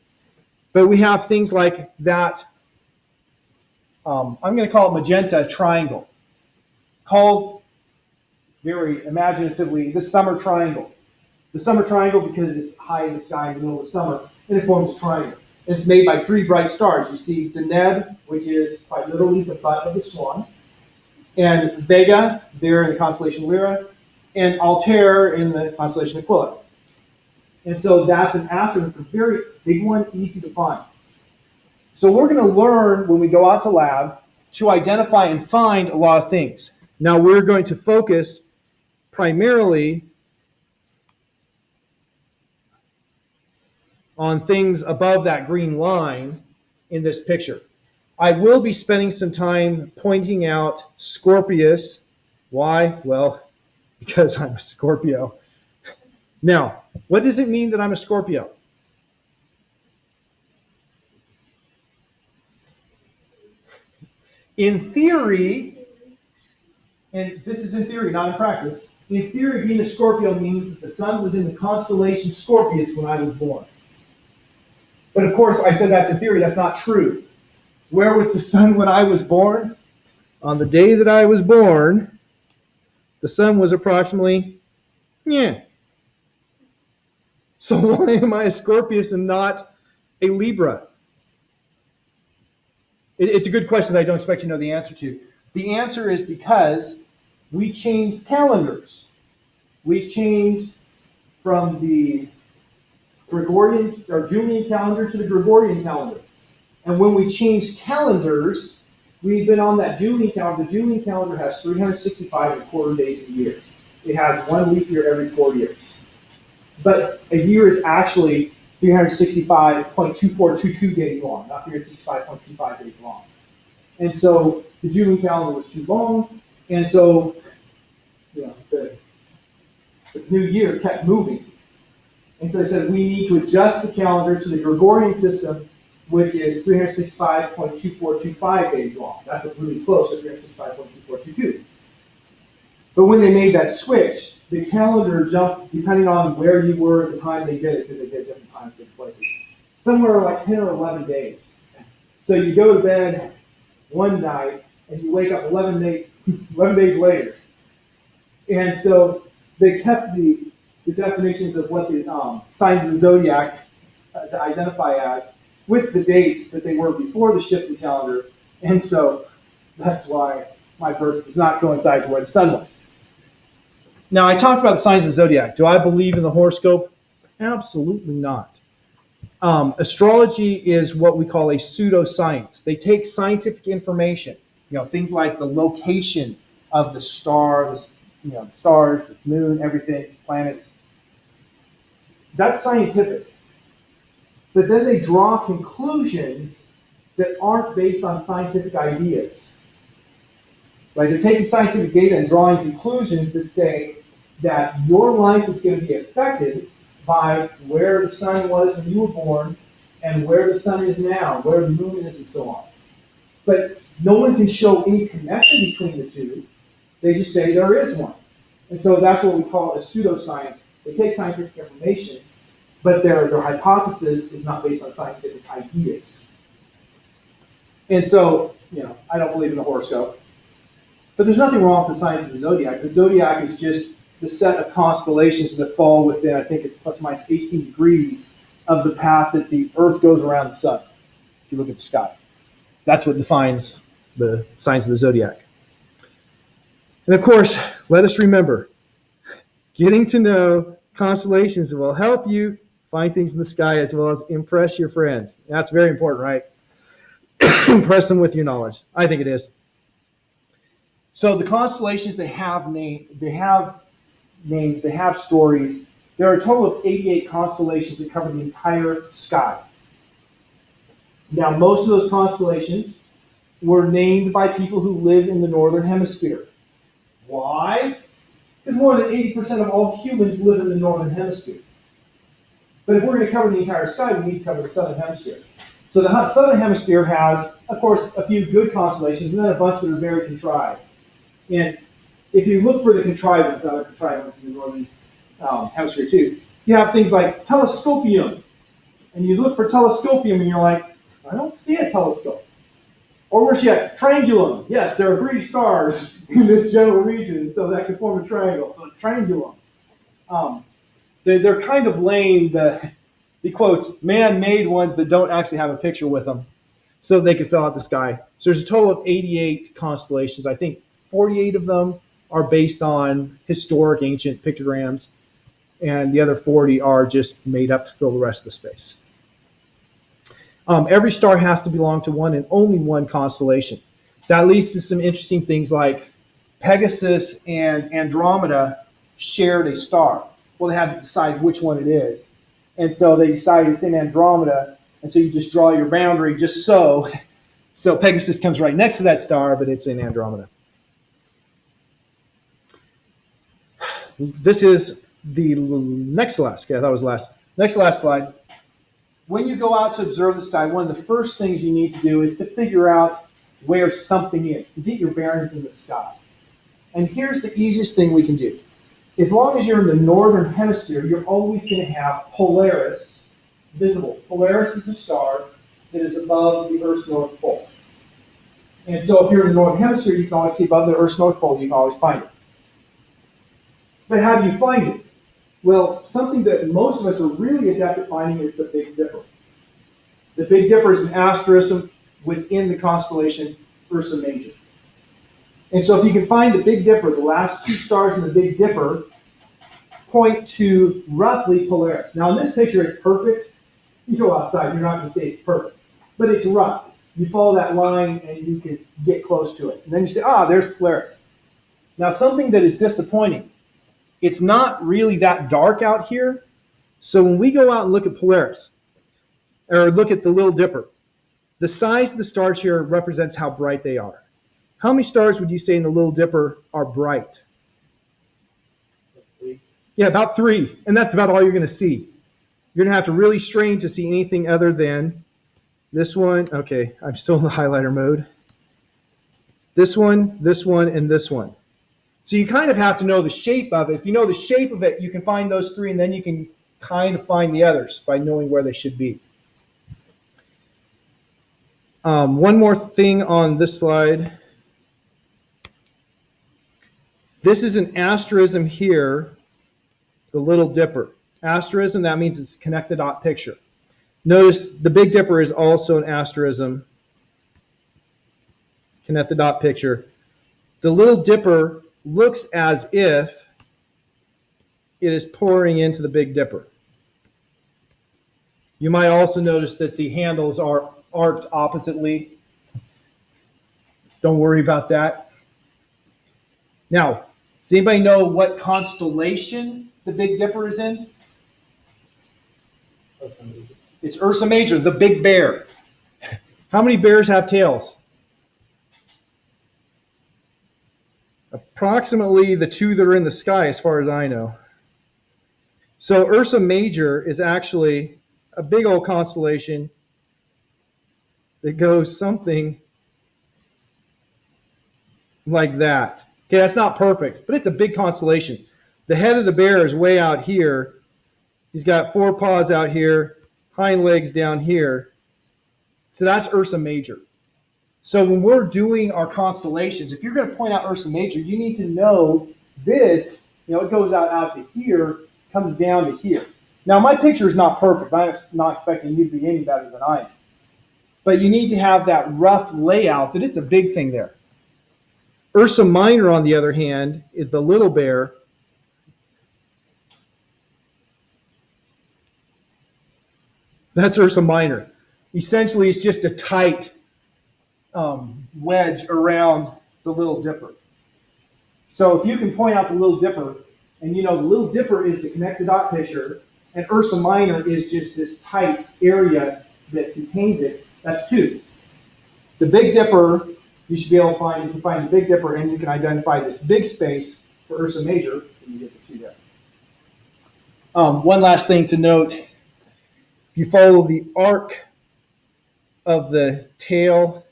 But we have things like that. I'm going to call it magenta triangle, called very imaginatively the summer triangle. The summer triangle because it's high in the sky in the middle of the summer, and it forms a triangle. It's made by three bright stars. You see Deneb, which is quite literally the butt of the swan, and Vega there in the constellation Lyra, and Altair in the constellation Aquila. And so that's an asteroid. It's a very big one, easy to find. So we're going to learn when we go out to lab to identify and find a lot of things. Now we're going to focus primarily on things above that green line in this picture. I will be spending some time pointing out Scorpius. Why? Well, because I'm a Scorpio. Now, what does it mean that I'm a Scorpio? In theory, and this is in theory, not in practice, in theory, being a Scorpio means that the sun was in the constellation Scorpius when I was born. But of course, I said that's in theory. That's not true. Where was the sun when I was born? On the day that I was born, the sun was approximately, So why am I a Scorpius and not a Libra? It's a good question that I don't expect you to know the answer to. The answer is because we changed calendars. We changed from the Gregorian or Julian calendar to the Gregorian calendar. And when we changed calendars, we've been on that Julian calendar. The Julian calendar has 365 and a quarter days a year. It has one leap year every 4 years. But a year is actually 365.2422 days long, not 365.25 days long. And so the Julian calendar was too long, and so the new year kept moving. And so they said, we need to adjust the calendar to the Gregorian system, which is 365.2425 days long. That's really close to 365.2422. But when they made that switch, the calendar jumped, depending on where you were at the time they did it, because they did different times, different places, somewhere like 10 or 11 days. So you go to bed one night, and you wake up 11 days later. And so they kept the definitions of what the signs of the zodiac to identify as with the dates that they were before the shift in calendar. And so that's why my birth does not coincide to where the sun was. Now, I talked about the signs of the zodiac. Do I believe in the horoscope? Absolutely not. Astrology is what we call a pseudoscience. They take scientific information, things like the location of the star, the stars, the moon, everything, planets. That's scientific. But then they draw conclusions that aren't based on scientific ideas. Right? They're taking scientific data and drawing conclusions that say that your life is going to be affected by where the sun was when you were born and where the sun is now, where the moon is, and so on. But no one can show any connection between the two. They just say there is one. And so that's what we call a pseudoscience. They take scientific information, but their hypothesis is not based on scientific ideas. And so, I don't believe in the horoscope. But there's nothing wrong with the signs of the zodiac. The zodiac is just the set of constellations that fall within, I think it's plus or minus 18 degrees of the path that the Earth goes around the sun, if you look at the sky. That's what defines the signs of the zodiac. And of course, let us remember, getting to know constellations will help you find things in the sky as well as impress your friends. That's very important, right? Impress them with your knowledge. I think it is. So the constellations, they have names, they have stories. There are a total of 88 constellations that cover the entire sky. Now, most of those constellations were named by people who live in the northern hemisphere. Why? Because more than 80% of all humans live in the northern hemisphere. But if we're going to cover the entire sky, we need to cover the southern hemisphere. So the southern hemisphere has, of course, a few good constellations and then a bunch that are very contrived. And if you look for the contrivance, other contrivance in the northern hemisphere too, you have things like telescopium. And you look for telescopium and you're like, I don't see a telescope. Or worse yet, triangulum. Yes, there are 3 stars in this general region, so that can form a triangle. So it's triangulum. They're kind of lame, the quotes, man-made ones that don't actually have a picture with them, so they can fill out the sky. So there's a total of 88 constellations. I think 48 of them are based on historic ancient pictograms, and the other 40 are just made up to fill the rest of the space. Every star has to belong to one and only one constellation. That leads to some interesting things like Pegasus and Andromeda shared a star. Well, they had to decide which one it is. And so they decided it's in Andromeda, and so you just draw your boundary just so. So Pegasus comes right next to that star, but it's in Andromeda. This is the next last. Okay, that was last. Next last slide. When you go out to observe the sky, one of the first things you need to do is to figure out where something is, to get your bearings in the sky. And here's the easiest thing we can do. As long as you're in the northern hemisphere, you're always going to have Polaris visible. Polaris is a star that is above the Earth's North Pole. And so if you're in the northern hemisphere, you can always see above the Earth's North Pole, you can always find it. But how do you find it? Well, something that most of us are really adept at finding is the Big Dipper. The Big Dipper is an asterism within the constellation Ursa Major. And so if you can find the Big Dipper, the last 2 stars in the Big Dipper point to roughly Polaris. Now in this picture, it's perfect. You go outside, you're not going to say it's perfect, but it's rough. You follow that line and you can get close to it. And then you say, there's Polaris. Now something that is disappointing, it's not really that dark out here. So when we go out and look at Polaris, or look at the Little Dipper, the size of the stars here represents how bright they are. How many stars would you say in the Little Dipper are bright? 3. Yeah, about 3. And that's about all you're going to see. You're going to have to really strain to see anything other than this one. Okay, I'm still in the highlighter mode. This one, and this one. So you kind of have to know the shape of it. If you know the shape of it, you can find those 3, and then you can kind of find the others by knowing where they should be. One more thing on this slide. This is an asterism here, the Little Dipper. Asterism, that means it's a connected dot picture. Notice the Big Dipper is also an asterism, connected dot picture. The Little Dipper looks as if it is pouring into the Big Dipper. You might also notice that the handles are arced oppositely. Don't worry about that. Now, does anybody know what constellation the Big Dipper is in? It's Ursa Major, the big bear. How many bears have tails? Approximately the 2 that are in the sky, as far as I know. So Ursa Major is actually a big old constellation that goes something like that. Okay, that's not perfect, but it's a big constellation. The head of the bear is way out here. He's got 4 paws out here, hind legs down here. So that's Ursa Major. So when we're doing our constellations, if you're going to point out Ursa Major, you need to know this, it goes out to here, comes down to here. Now, my picture is not perfect. I'm not expecting you to be any better than I am. But you need to have that rough layout that it's a big thing there. Ursa Minor, on the other hand, is the little bear. That's Ursa Minor. Essentially, it's just a tight wedge around the Little Dipper. So if you can point out the Little Dipper, and the Little Dipper is the connected dot picture, and Ursa Minor is just this tight area that contains it, that's 2. The Big Dipper, you should be able to find, you can find the Big Dipper, and you can identify this big space for Ursa Major, and you get the 2 there. One last thing to note, if you follow the arc of the tail,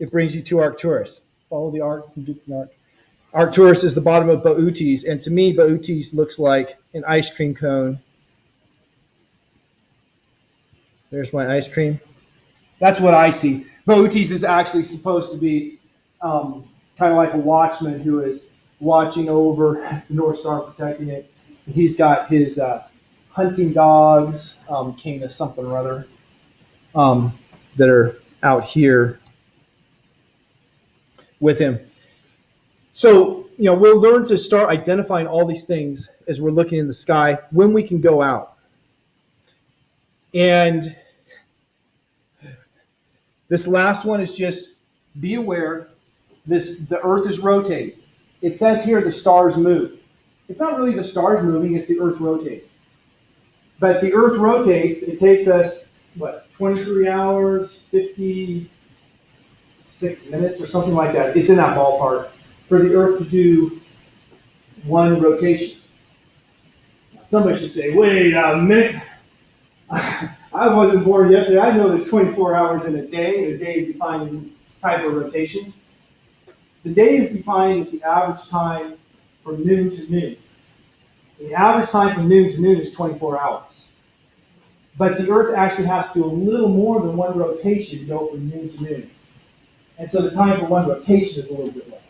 it brings you to Arcturus. Follow the arc, you get to the arc. Arcturus is the bottom of Boötes, and to me, Boötes looks like an ice cream cone. There's my ice cream. That's what I see. Boötes is actually supposed to be kind of like a watchman who is watching over the North Star, protecting it. He's got his hunting dogs, Canis something or other, that are out here with him. So, we'll learn to start identifying all these things as we're looking in the sky when we can go out. And this last one is just be aware the Earth is rotating. It says here the stars move. It's not really the stars moving, it's the Earth rotating. But the Earth rotates, it takes us, 23 hours, 56 minutes or something like that. It's in that ballpark for the Earth to do one rotation. Somebody should say, wait a minute. I wasn't born yesterday. I know there's 24 hours in a day, and a day is defined as a type of rotation. The day is defined as the average time from noon to noon. The average time from noon to noon is 24 hours. But the Earth actually has to do a little more than one rotation to go from noon to noon. And so the time for one rotation is a little bit less.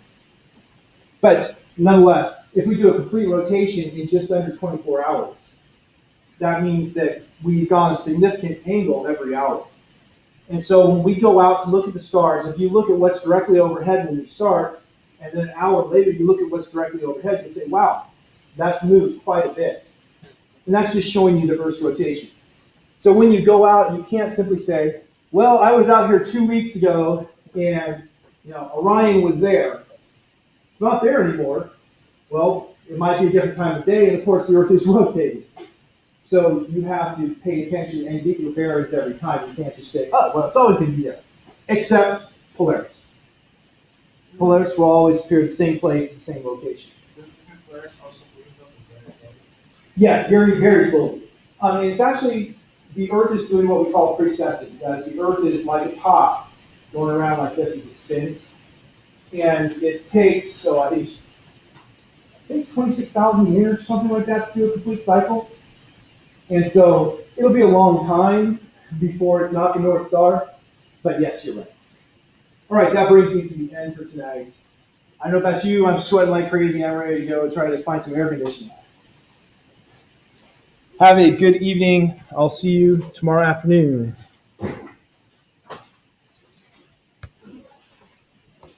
But nonetheless, if we do a complete rotation in just under 24 hours, that means that we've gone a significant angle every hour. And so when we go out to look at the stars, if you look at what's directly overhead when you start, and then an hour later you look at what's directly overhead, you say, wow, That's moved quite a bit. And that's just showing you the Earth's rotation. So when you go out, you can't simply say, well, I was out here 2 weeks ago and Orion was there. It's not there anymore. Well, it might be a different time of day, and of course the Earth is rotating. So you have to pay attention and get your bearings every time. You can't just say, oh, well, it's always going to be there. Except Polaris. Polaris will always appear in the same place, the same location. Polaris also moved up and very slowly. Yes, very, very slowly. It's actually, the Earth is doing what we call precessing. That is, the Earth is like a top going around like this as it spins. And it takes, I think 26,000 years, something like that, to do a complete cycle. And so it'll be a long time before it's not the North Star. But yes, you're right. All right, that brings me to the end for tonight. I don't know about you, I'm sweating like crazy. I'm ready to go try to find some air conditioning. Have a good evening. I'll see you tomorrow afternoon.